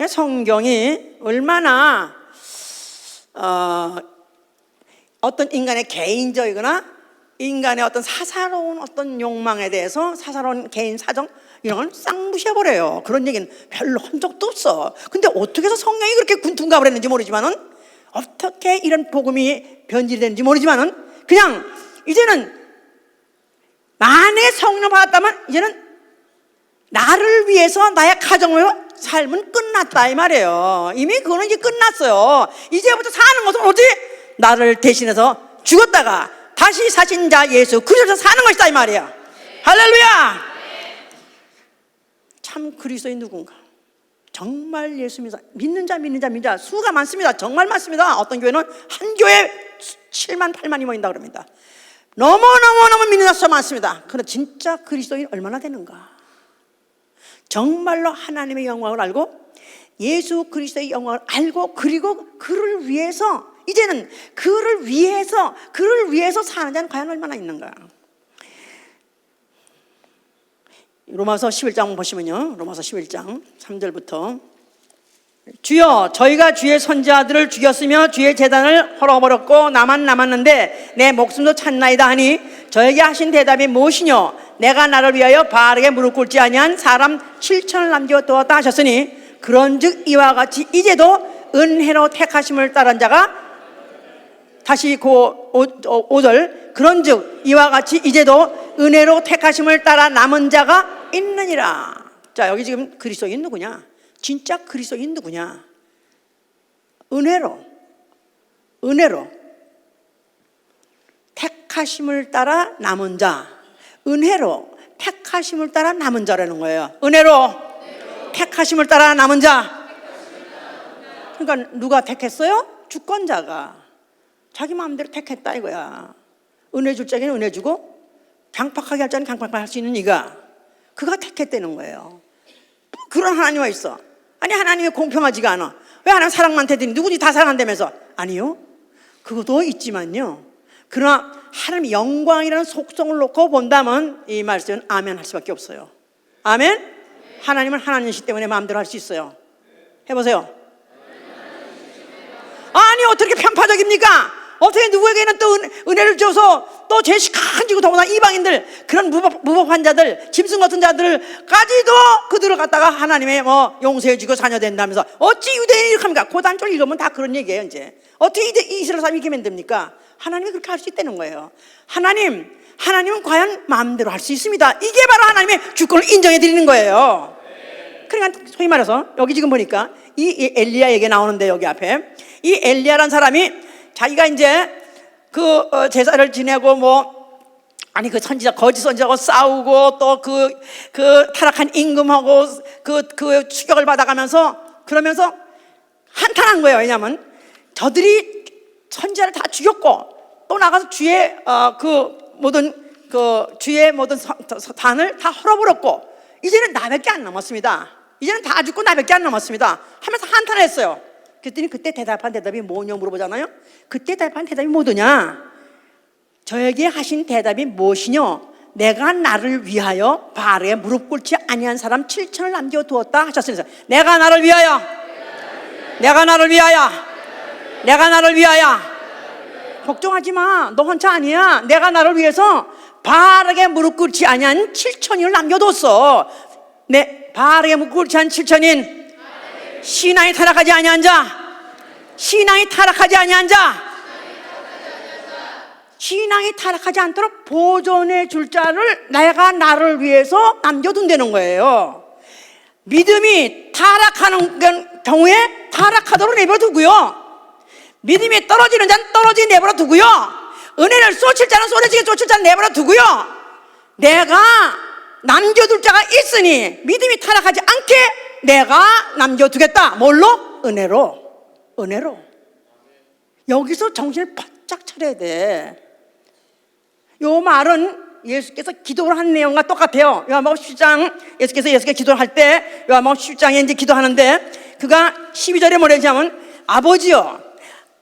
성경이 얼마나 어떤 인간의 개인적이거나 인간의 어떤 사사로운 어떤 욕망에 대해서 사사로운 개인 사정 이런 걸 쌍무시해버려요. 그런 얘기는 별로 한 적도 없어. 근데 어떻게 해서 성령이 그렇게 군통갑을 했는지 모르지만은 어떻게 이런 복음이 변질이 되는지 모르지만은 그냥 이제는 만에 성령 받았다면 이제는 나를 위해서 나의 가정을 삶은 끝났다 이 말이에요. 이미 그거는 이제 끝났어요. 이제부터 사는 것은 오직 나를 대신해서 죽었다가 다시 사신 자 예수 그리스도에서 사는 것이다 이 말이에요. 할렐루야. 참 그리스도인 누군가? 정말 예수 믿는 자 수가 많습니다. 정말 많습니다. 어떤 교회는 한 교회 7만 8만이 모인다 그럽니다. 너무 믿는 자 수가 많습니다. 그런데 진짜 그리스도인 얼마나 되는가? 정말로 하나님의 영광을 알고 예수 그리스도의 영광을 알고 그리고 그를 위해서 이제는 그를 위해서 사는 자는 과연 얼마나 있는가? 로마서 11장 보시면요. 로마서 11장 3절부터 주여 저희가 주의 선지자들을 죽였으며 주의 제단을 헐어버렸고 나만 남았는데 내 목숨도 찾나이다 하니 저에게 하신 대답이 무엇이뇨? 내가 나를 위하여 바알에게 무릎 꿇지 아니한 사람 7천을 남겨두었다 하셨으니 그런즉 이와 같이 이제도 은혜로 택하심을 따른 자가 다시 5절 그런즉 이와 같이 이제도 은혜로 택하심을 따라 남은 자가 있느니라. 자, 여기 지금 그리스도인 누구냐? 진짜 그리스도인 누구냐? 은혜로 택하심을 따라 남은 자, 은혜로 택하심을 따라 남은 자라는 거예요. 은혜로 택하심을 따라 남은 자. 그러니까 누가 택했어요? 주권자가 자기 마음대로 택했다 이거야. 은혜 줄 자에는 은혜 주고 강팍하게 할 자는 강팍하게 할 수 있는 이가 그가 택했다는 거예요. 그런 하나님이 있어. 아니 하나님이 공평하지가 않아. 왜 하나님 사랑만 대더니 누구든지 다 사랑한다면서? 아니요. 그것도 있지만요. 그러나 하나님 영광이라는 속성을 놓고 본다면 이 말씀은 아멘 할 수밖에 없어요. 아멘? 하나님은 하나님이시기 때문에 마음대로 할 수 있어요. 해보세요. 아니 어떻게 편파적입니까? 어떻게 누구에게는 또 은혜를 줘서 또 제식한 지고 더구나 이방인들 그런 무법한 자들 짐승 같은 자들까지도 그들을 갖다가 하나님의 용서해 주고 자녀 된다면서 어찌 유대인이 이렇게 합니까? 고단절 읽으면 다 그런 얘기예요. 이제 어떻게 이스라엘 사람이 이렇게 만듭니까? 하나님이 그렇게 할 수 있다는 거예요. 하나님은 과연 마음대로 할 수 있습니다. 이게 바로 하나님의 주권을 인정해 드리는 거예요. 그러니까 소위 말해서 여기 지금 보니까 이 엘리야 얘기 나오는데 여기 앞에 이 엘리야라는 사람이 자기가 이제 제사를 지내고 그 선지자 거짓 선지자하고 싸우고 또 그 타락한 임금하고 그 추격을 받아가면서 그러면서 한탄한 거예요. 왜냐하면 저들이 선지자를 다 죽였고 또 나가서 주의 모든 단을 다 헐어버렸고 이제는 나밖에 안 남았습니다. 이제는 다 죽고 나밖에 안 남았습니다. 하면서 한탄했어요. 그랬더니 그때 대답한 대답이 뭐냐 물어보잖아요. 그때 대답한 대답이 뭐더냐? 저에게 하신 대답이 무엇이뇨? 내가 나를 위하여 바알에 무릎 꿇지 아니한 사람 7천을 남겨두었다 하셨으면서 내가 나를 위하여 걱정하지 마. 너 혼자 아니야. 내가 나를 위해서 바알에게 무릎 꿇지 아니한 7천인을 남겨뒀어. 바알에게 무릎 꿇지 않은 7천인 신앙이 타락하지 아니한 자, 신앙이 타락하지 않도록 보존해 줄 자를 내가 나를 위해서 남겨둔다는 거예요. 믿음이 타락하는 경우에 타락하도록 내버려두고요, 믿음이 떨어지는 자는 떨어지게 내버려두고요, 은혜를 쏟칠 자는 쏟아지게 쏟칠 자는 내버려두고요, 내가 남겨둘 자가 있으니 믿음이 타락하지 않게 내가 남겨두겠다. 뭘로? 은혜로. 여기서 정신을 바짝 차려야 돼. 요 말은 예수께서 기도를 한 내용과 똑같아요. 요한복음 10장 예수께서 기도를 할 때 요한복음 10장에 이제 기도하는데 그가 12절에 뭐라 하냐면 아버지여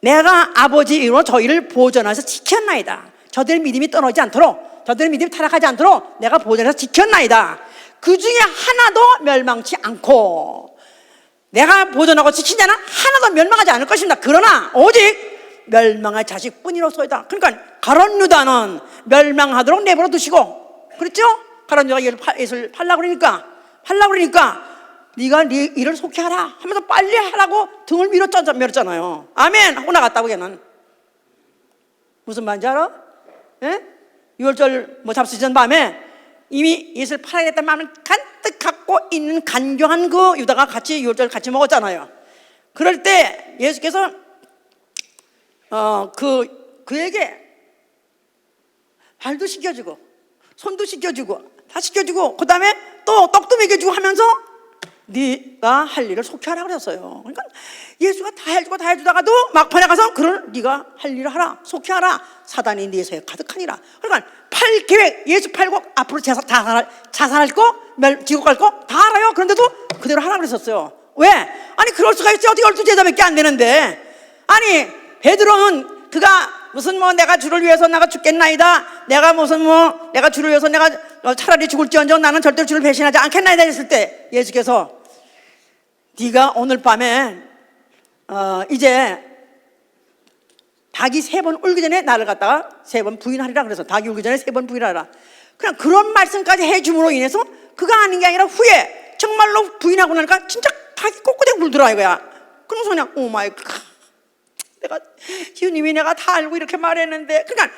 내가 아버지 이름으로 저희를 보존해서 지켰나이다. 저들의 믿음이 떨어지지 않도록, 저들의 믿음이 타락하지 않도록 내가 보존해서 지켰나이다. 그 중에 하나도 멸망치 않고 내가 보존하고 지킨 자는 하나도 멸망하지 않을 것입니다. 그러나 오직 멸망할 자식뿐이로소이다. 그러니까 가룟 유다는 멸망하도록 내버려 두시고, 그렇죠? 가룟 유다가 예수를 팔라고 그러니까 네가 네 일을 속히 하라 하면서 빨리 하라고 등을 밀었잖아요. 아멘 하고 나갔다고. 걔는 무슨 말인지 알아? 예? 유월절 뭐 잡수전 밤에 이미 예수를 팔아야겠다는 마음을 간뜩 갖고 있는 간교한 그 유다가 같이 유월절 같이 먹었잖아요. 그럴 때 예수께서 그에게 발도 씻겨주고 손도 씻겨주고 다 씻겨주고 그 다음에 또 떡도 먹여주고 하면서 네가 할 일을 속히 하라 그랬어요. 그러니까 예수가 다 해주고 다 해주다가도 막판에 가서 그걸 네가 할 일을 하라, 속히 하라. 사단이 네 속에 가득하니라. 그러니까 팔 계획, 예수 팔고 앞으로 자살할 거, 지옥 갈 거 다 알아요. 그런데도 그대로 하라 그랬었어요. 왜? 아니 그럴 수가 있지. 어떻게 12제자밖에 안 되는데. 아니 베드로는 그가 무슨 뭐 내가 주를 위해서 내가 죽겠나이다, 내가 무슨 뭐 내가 주를 위해서 내가 차라리 죽을지언정 나는 절대로 주를 배신하지 않겠나이다 했을 때 예수께서 네가 오늘 밤에 이제 닭이 3번 울기 전에 나를 갖다가 3번 부인하리라 그래서 닭이 울기 전에 3번 부인하라. 그냥 그런 말씀까지 해줌으로 인해서 그가 아닌 게 아니라 후에 정말로 부인하고 나니까 진짜 닭이 꼿꼿하게 울더라 이거야. 그러면서 그냥 오 마이 갓, 내가 주님이 내가 다 알고 이렇게 말했는데. 그러니까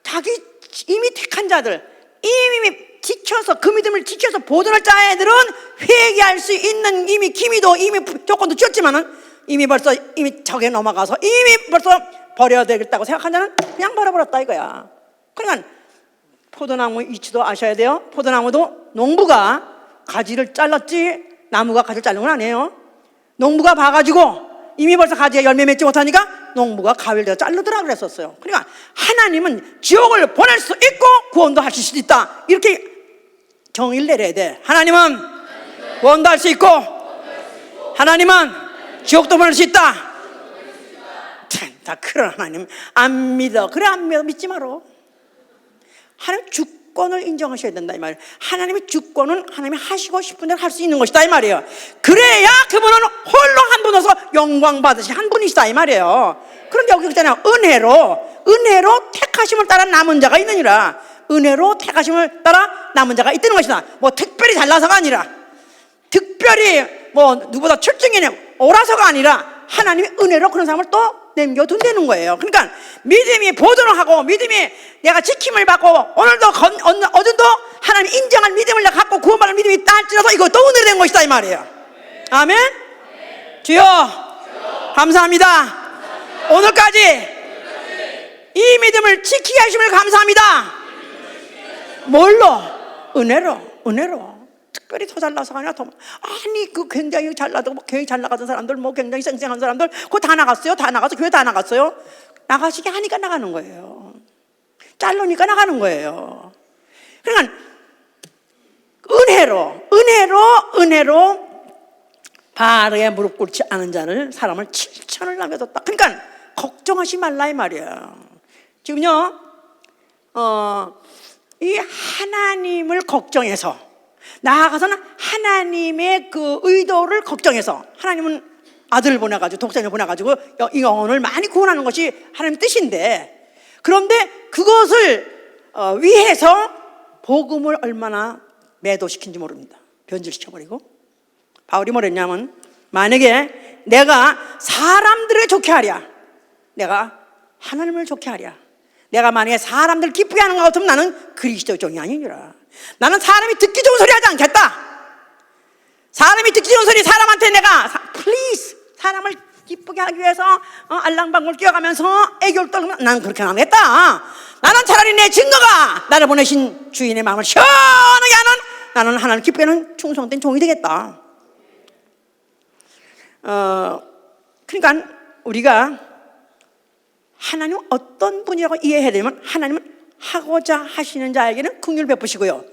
자기 이미 택한 자들, 이미 지켜서 그 믿음을 지켜서 보존할 자애들은 회개할 수 있는 이미 기미도 이미 조건도 쥐었지만은 이미 벌써 이미 저게 넘어가서 이미 벌써 버려야 되겠다고 생각한 자는 그냥 버려버렸다 이거야. 그러니까 포도나무 이치도 아셔야 돼요. 포도나무도 농부가 가지를 잘랐지 나무가 가지를 자른 건 아니에요. 농부가 봐가지고 이미 벌써 가지가 열매 맺지 못하니까 농부가 가위를 자르더라 그랬었어요. 그러니까 하나님은 지옥을 보낼 수 있고 구원도 하실 수 있다, 이렇게 정의를 내려야 돼. 하나님은 구원도 할 수 있고 하나님은 지옥도 보낼 수 있다. 다 그런 하나님 안 믿어. 그래 안 믿어. 믿지 마라. 하나님 주권을 인정하셔야 된다 이 말이에요. 하나님의 주권은 하나님이 하시고 싶은 대로 할 수 있는 것이다 이 말이에요. 그래야 그분은 홀로 한 분으로서 영광 받으신 한 분이시다 이 말이에요. 그런데 여기 있잖아요. 은혜로 택하심을 따라 남은 자가 있느니라. 은혜로 택하심을 따라 남은 자가 있다는 것이다. 뭐 특별히 잘나서가 아니라, 특별히 뭐 누구보다 출중이 오라서가 아니라 하나님이 은혜로 그런 사람을 또 남겨둔다는 거예요. 그러니까 믿음이 보존을 하고 믿음이 내가 지킴을 받고 오늘도 어제도 하나님 인정한 믿음을 내가 갖고 구원받을 믿음이 있다 할지라도 이것도 은혜로 된 것이다 이 말이에요. 아멘. 주여 감사합니다. 오늘까지 이 믿음을 지키게 하심을 감사합니다. 뭘로? 은혜로. 특별히 더 잘나서가 아니라 아니 그 굉장히 잘나고 굉장히 잘 나가던 사람들, 뭐 굉장히 쌩쌩한 사람들 그거 다 나갔어요. 다 나가서 교회 다 나갔어요. 나가시게 하니까 나가는 거예요. 잘르니까 나가는 거예요. 그러니까 은혜로 바알에 무릎 꿇지 않은 자를 사람을 7천을 남겨뒀다. 그러니까 걱정하지 말라 이 말이야. 지금요 이 하나님을 걱정해서 나아가서는 하나님의 그 의도를 걱정해서, 하나님은 아들을 보내가지고 독생을 보내가지고 이 영혼을 많이 구원하는 것이 하나님의 뜻인데, 그런데 그것을 위해서 복음을 얼마나 매도시킨지 모릅니다. 변질시켜버리고. 바울이 뭐랬냐면, 만약에 내가 사람들을 좋게 하랴, 내가 하나님을 좋게 하랴, 내가 만약에 사람들 기쁘게 하는 것 같으면 나는 그리스도 종이 아니니라. 나는 사람이 듣기 좋은 소리 하지 않겠다. 사람이 듣기 좋은 소리, 사람한테 내가 플리즈 사람을 기쁘게 하기 위해서 알랑방울 뛰어가면서 애교를 떨면 난 그렇게 안 하겠다. 나는 차라리 내 증거가 나를 보내신 주인의 마음을 시원하게 하는, 나는 하나님 기쁘게 하는 충성된 종이 되겠다. 그러니까 우리가 하나님 어떤 분이라고 이해해야 되면, 하나님은 하고자 하시는 자에게는 긍휼을 베푸시고요,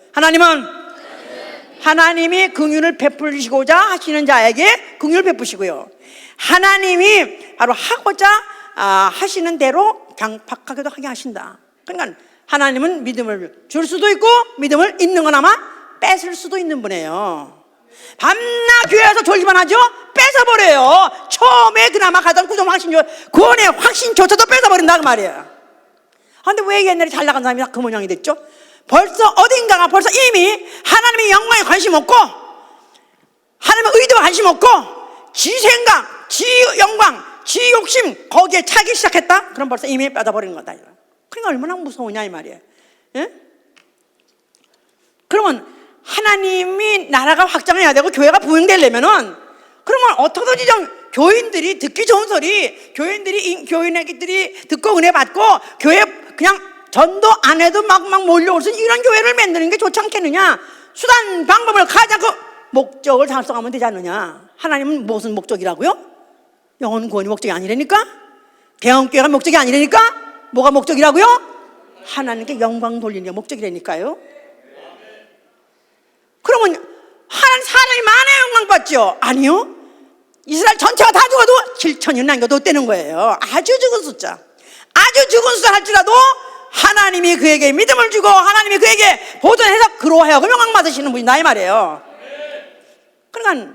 하나님이 긍휼을 베푸시고자 하시는 자에게 긍휼을 베푸시고요, 하나님이 바로 하고자 하시는 대로 강팍하게도 하게 하신다. 그러니까 하나님은 믿음을 줄 수도 있고 믿음을 있는 건 아마 뺏을 수도 있는 분이에요. 밤낮 교회에서 졸기만 하죠? 뺏어버려요. 처음에 그나마 가장 구원의 확신조차도 뺏어버린다 그 말이에요. 그런데 왜 옛날에 잘 나간 사람이 다 그 모양이 됐죠? 벌써 어딘가가 벌써 이미 하나님의 영광에 관심 없고 하나님의 의도와 관심 없고 지 생각, 지 영광, 지 욕심 거기에 차기 시작했다? 그럼 벌써 이미 빠져버리는 거다. 그러니까 얼마나 무서우냐 이 말이에요. 예? 그러면 하나님이 나라가 확장해야 되고 교회가 부흥되려면은 그러면 어떻게든지 좀 교인들이 듣기 좋은 소리, 교인들이 듣고 은혜 받고 교회 그냥 전도 안 해도 막 몰려올 수 있는 이런 교회를 만드는 게 좋지 않겠느냐? 수단 방법을 가지 않고 목적을 달성하면 되지 않느냐? 하나님은 무슨 목적이라고요? 영혼 구원이 목적이 아니라니까? 대형교회가 목적이 아니라니까? 뭐가 목적이라고요? 하나님께 영광 돌리는 게 목적이라니까요. 그러면 하나님 사람이 많아야 영광 받죠? 아니요. 이스라엘 전체가 다 죽어도 7천이 남겨도 되는 거예요. 아주 적은 숫자. 아주 적은 숫자 할지라도 하나님이 그에게 믿음을 주고 하나님이 그에게 보존해서 그로하여금 영광 받으시는 분이다 이 말이에요. 그러니까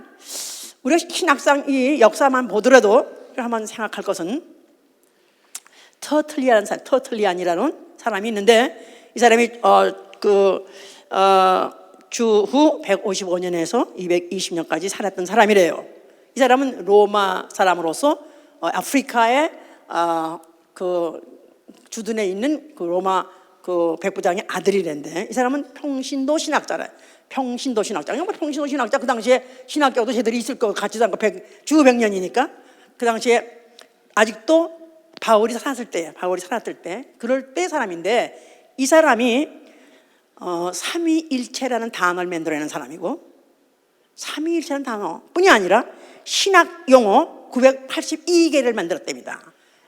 우리가 신학상 이 역사만 보더라도 한번 생각할 것은 터틀리안이라는 사람이 있는데 이 사람이 주후 155년에서 220년까지 살았던 사람이래요. 이 사람은 로마 사람으로서 아프리카의 그 주둔에 있는 그 로마 그 백부장의 아들이랬는데 이 사람은 평신도 신학자래. 평신도 신학자. 평신도 신학자 그 당시에 신학교도 제들이 있을 거 같지도 않고 주 100년이니까 그 당시에 아직도 바울이 살았을 때 그럴 때 사람인데 이 사람이 삼위일체라는 단어를 만들어내는 사람이고 삼위일체라는 단어뿐이 아니라 신학 용어 982개를 만들었답니다.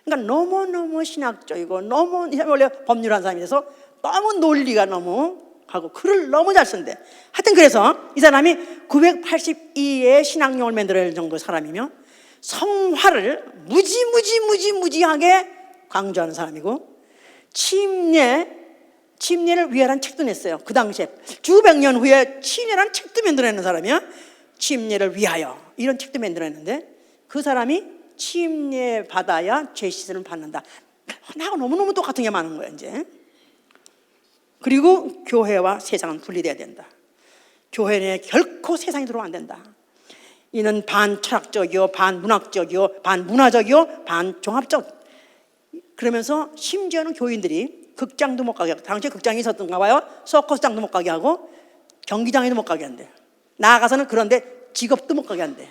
그러니까 너무 신학적이고 너무 원래 법률한 사람이 돼서 너무 논리가 너무 하고 글을 너무 잘 쓴대. 하여튼 그래서 이 사람이 982의 신학용어를 만들어낼 정도의 사람이며 성화를 무지하게 강조하는 사람이고 침례를 위하라는 책도 냈어요. 그 당시에 주 100년 후에 침례라는 책도 만들어내는 사람이야. 침례를 위하여 이런 책도 만들어냈는데 그 사람이 침례 받아야 죄 씻음을 받는다. 나하고 너무너무 똑같은 게 많은 거야 이제. 그리고 교회와 세상은 분리돼야 된다. 교회에 결코 세상이 들어오면 안 된다. 이는 반철학적이요, 반문학적이요, 반문화적이요, 반종합적. 그러면서 심지어는 교인들이 극장도 못 가게 하고, 당시에 극장이 있었던가 봐요. 서커스장도 못 가게 하고 경기장에도 못 가게 한대. 나아가서는 그런데 직업도 못 가게 한대.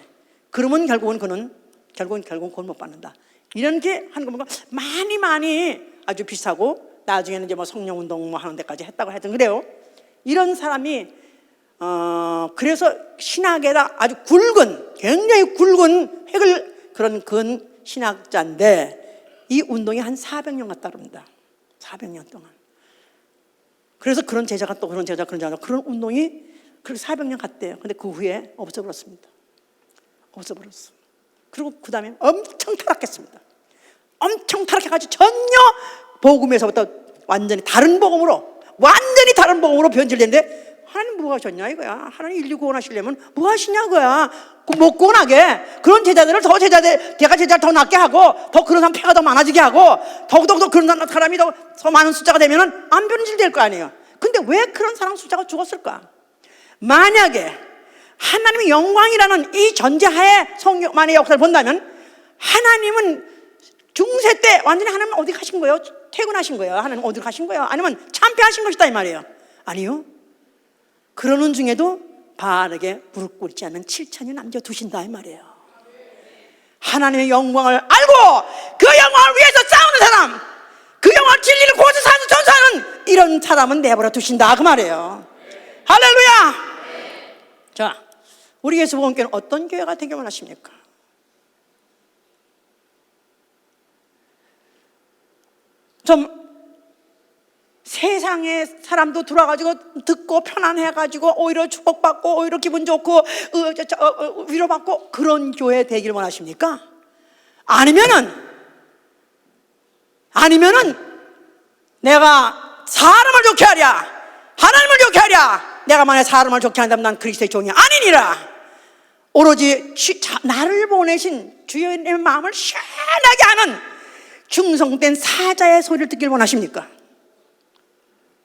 그러면 결국은 그는 그걸 못 받는다. 이런 게 하는 거 보면 많이 아주 비슷하고 나중에는 이제 뭐 성령운동 뭐 하는 데까지 했다고 하여튼 그래요. 이런 사람이 그래서 신학에다 아주 굉장히 굵은 그런 근 신학자인데 이 운동이 한 400년 갔다 그럽니다. 400년 동안. 그래서 그런 제자가 또 그런 운동이 그렇게 400년 갔대요. 근데 그 후에 없어버렸습니다. 없어버렸어. 그리고 그 다음에 엄청 타락했습니다. 엄청 타락해가지고 전혀 복음에서부터 완전히 다른 복음으로 변질됐는데 하나님 뭐 하셨냐 이거야. 하나님 인류 구원하시려면 뭐 하시냐 이거야. 못 구원하게 그런 제자들을 제가 제자를 더 낫게 하고 더 그런 사람 폐가 더 많아지게 하고 더욱더 그런 사람이 더 많은 숫자가 되면은 안 변질될 거 아니에요. 근데 왜 그런 사람 숫자가 죽었을까? 만약에 하나님의 영광이라는 이 전제하에 성령만의 역사를 본다면 하나님은 중세 때 완전히 하나님 어디 가신 거예요? 퇴근하신 거예요? 하나님 어디 가신 거예요? 아니면 참패하신 것이다 이 말이에요. 아니요. 그러는 중에도 바르게 무릎 꿇지 않는 7천이 남겨두신다 이 말이에요. 하나님의 영광을 알고 그 영광을 위해서 싸우는 사람, 그 영광 진리를 고쳐 사는 전사하는 이런 사람은 내버려 두신다 그 말이에요. 할렐루야. 자, 우리 예수복음교회는 어떤 교회가 되길 원하십니까? 좀 세상에 사람도 들어와가지고 듣고 편안해가지고 오히려 축복받고 오히려 기분 좋고 위로받고 그런 교회 되길 원하십니까? 아니면은 내가 사람을 좋게 하랴 하나님을 좋게 하랴 내가 만약 사람을 좋게 한다면 난 그리스도의 종이 아니니라. 오로지 나를 보내신 주의 마음을 시원하게 하는 충성된 사자의 소리를 듣길 원하십니까?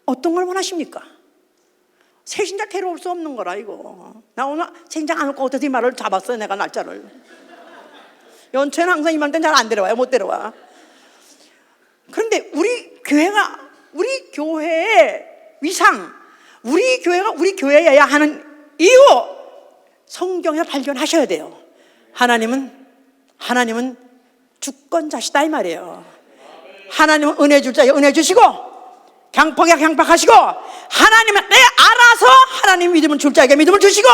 어떤 걸 원하십니까? 새 신장 데려올 수 없는 거라 이거. 나 오늘 새 신장 안 올 거 어떻게 이 말을 잡았어요 내가 날짜를. 연초에는 항상 이맘때 잘 안 데려와요. 못 데려와. 그런데 우리 교회가 우리 교회의 위상, 우리 교회가 우리 교회여야 하는 이유 성경에 발견하셔야 돼요. 하나님은 주권자시다 이 말이에요. 하나님은 은혜 줄 자에 은혜 주시고 강팍에 강팍하시고, 하나님은 내 알아서 하나님 믿음을 줄 자에게 믿음을 주시고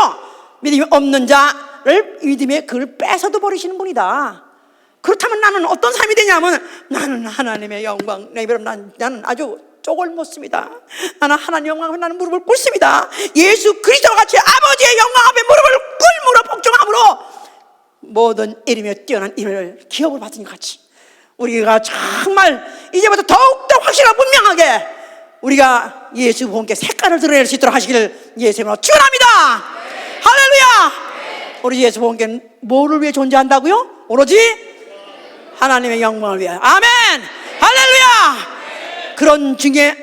믿음이 없는 자를 믿음의 그를 뺏어도 버리시는 분이다. 그렇다면 나는 어떤 삶이 되냐면, 나는 하나님의 영광, 나는 아주 쪽을 못 씁니다. 나는 하나님 영광 앞에 나는 무릎을 꿇습니다. 예수 그리스도와 같이 아버지의 영광 앞에 무릎을 꿇음으로 복종함으로 모든 이름에 뛰어난 이름을 기업을 받은 것 같이 우리가 정말 이제부터 더욱더 확실하고 분명하게 우리가 예수 본께 색깔을 드러낼 수 있도록 하시기를 예수님으로 축원합니다. 할렐루야. 우리 예수 본께 뭐를 위해 존재한다고요? 오로지 하나님의 영광을 위하여. 아멘. 할렐루야. 그런 중에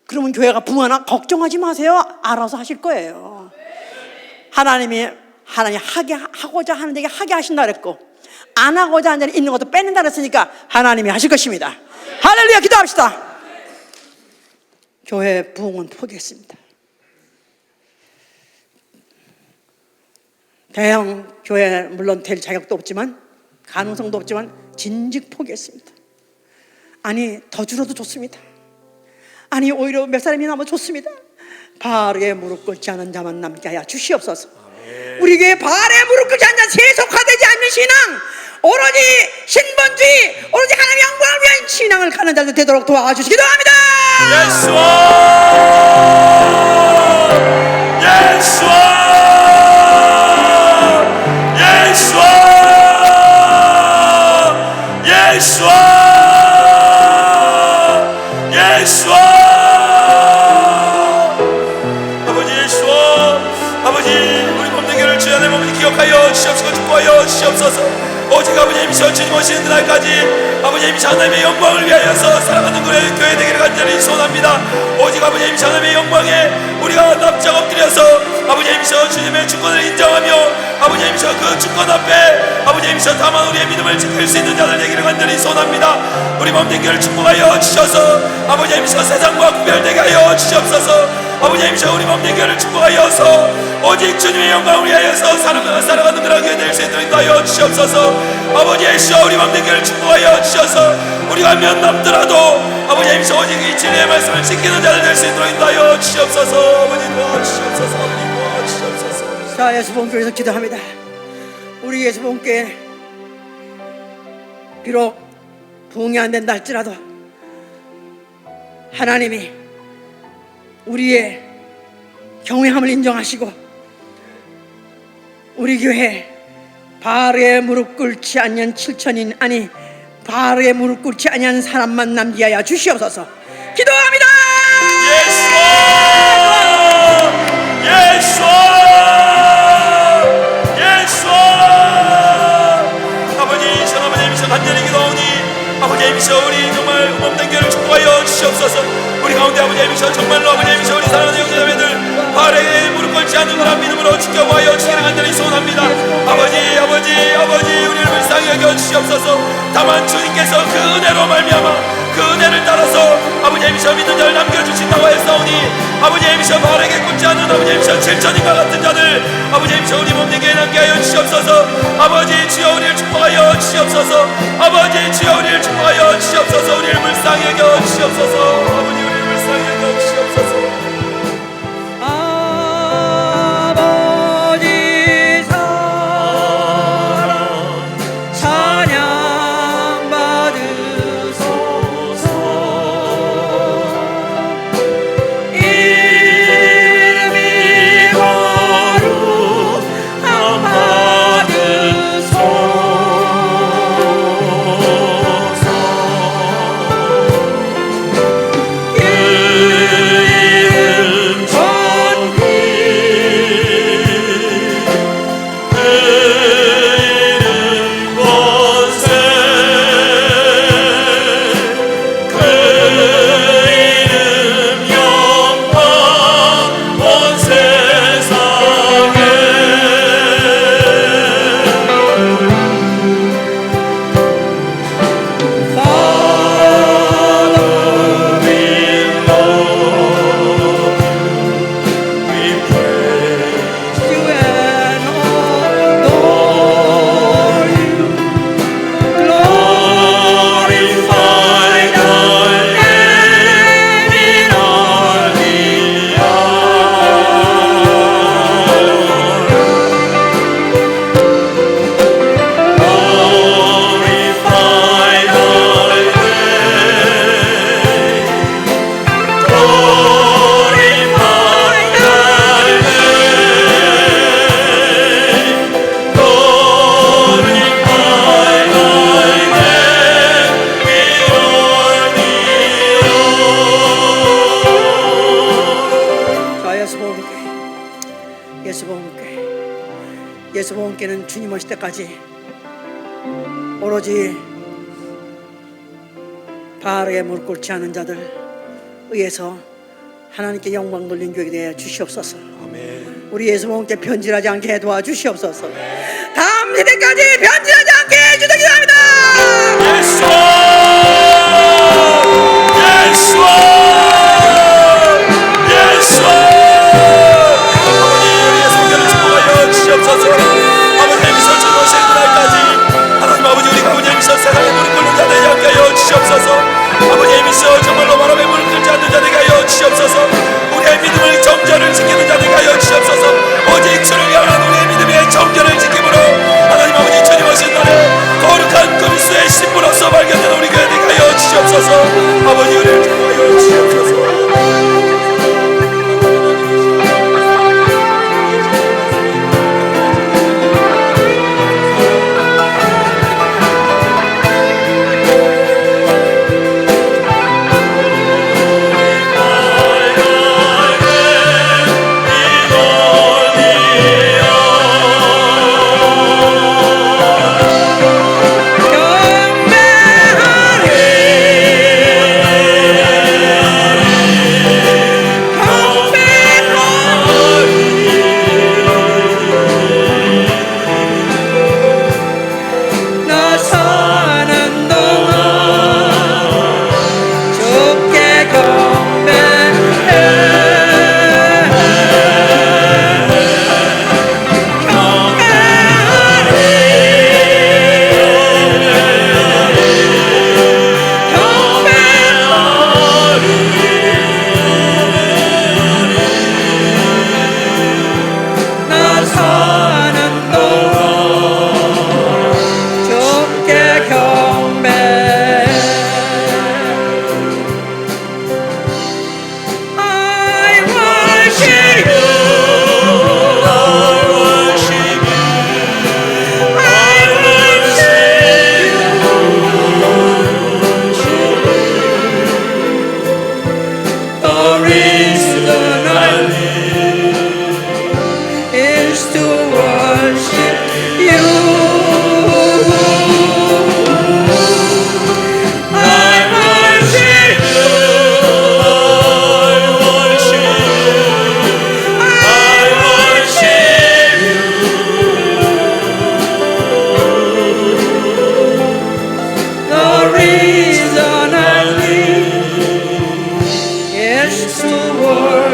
그러면 교회가 붕하나 걱정하지 마세요. 알아서 하실 거예요. 하나님 하고자 하는 데게 하게 하신다 그랬고, 안 하고자 하는 데는 있는 것도 뺏는다 그랬으니까 하나님이 하실 것입니다. 할렐루야. 기도합시다. 교회 부흥은 포기했습니다. 대형 교회 물론 될 자격도 없지만 가능성도 없지만 진즉 포기했습니다. 아니 더 줄어도 좋습니다. 아니 오히려 몇 사람이 남아 좋습니다. 바알에 무릎 꿇지 않은 자만 남게 하여 주시옵소서. 우리 교회 바알에 무릎 꿇지 않는 자, 세속화되지 않는 신앙, 오로지 신본주의, 오로지 하나님의 영광을 위한 신앙을 가는 자들 되도록 도와주시기도 합니다. 기억하여 주시옵소서. 축복하여 주시옵소서. 오직 아버지님이셔 주님 오시는 날까지 아버지님이셔 하나님의 영광을 위하여서 살아가는 교회 되기를 간절히 소원합니다. 오직 아버지님이셔 하나님의 영광에 우리가 납작 엎드려서 아버지님이셔 주님의 주권을 인정하며 아버지님이셔 그 주권 앞에 아버지님이셔 다만 우리의 믿음을 지킬 수 있는 자들 되기를 간절히 소원합니다. 우리 몸된 교회를 축복하여 주셔서 아버지님이셔 세상과 구별되게 하여 주시옵소서. 아버지님이셔 우리 몸된 교회를 축복하여서 오직 주님의 영광을 위하여서 살아가는 그런 교회 될 수 있도록 하여 주시옵소서. 아버지이시여 우리 몸된 교회를 축복하여 주셔서 우리가 몇 남더라도 아버지이시여 오직 이 진리의 말씀을 지키는 자들 될 수 있도록 하여 주시옵소서. 아버지 도와주시옵소서. 아버지 도와주시옵소서. 자, 예수 본교에서 기도합니다. 우리 예수 본교에 비록 부흥이 안 된다 할지라도 하나님이 우리의 경외함을 인정하시고 우리 교회 바알에 무릎 꿇지 않는 7천인, 아니 바알에 무릎 꿇지 않는 사람만 남게 하여 주시옵소서. 기도합니다. 예수 아버지이시여 간절히 기도하오니 아버지이시여 우리 정말 몸된 교회를 축복하여 주시옵소서. 우리 가운데 아버지이시여 정말로 아버지이시여 우리 사랑하는 형제자매들 바알에 무릎 꿇지 않는 그런 믿음으로 지켜보아여 주시기를 간절히 소원합니다. 아버지 우리를 불쌍히 여겨 주시옵소서. 다만 주님께서 그 은혜로 말미암아 그 은혜를 따라서 아버지이시여 믿는 자를 남겨주신다고 했사오니 아버지이시여 바알에게 꿇지 않는 아버지이시여 7천인과 같은 자들 아버지이시여 우리 몸된 교회에 남게 하여 주시옵소서. 아버지 주여 우리를 축복하여 주시옵소서. 아버지 주여 우리를 축복하여 주시옵소서. 우리를 불쌍히 여겨 주시옵소서. 아버지 우리를 불쌍히 여겨 주시옵소서. 하나님께는 주님 오실 때까지 오로지 바알에게 무릎 꿇지 않은 자들 의해서 하나님께 영광 돌린 교회가 되어 주시옵소서. 아멘. 우리 예수님께 변질하지 않게 도와주시옵소서. 다음 세대까지 변질하지 않게 해주시기 바랍니다. 예수! 예수! 예수! 아버지 우리의 성결을 축복하여 주시옵소서. 아버지께서 주노신 그날까지 하나님 아버지 우리 아버지께서 세상에 무릎 꿇는 자 되게 하여 주시옵소서. 아버지께서 정말로 바람에 무릎 꿇지 않는 자 되게 하여 주시옵소서. 우리의 믿음을 정절을 지키는 자 되게 하여 주시옵소서. 오직 주를 향한 우리의 믿음의 정절을 지킴으로 하나님 아버지 주님 오신 날에 거룩한 그리스도의 신부로서 발견되는 우리 교회 되게 하여 주시옵소서. 아버지 우리를 축복하여 주시옵소서. reason I live is to worship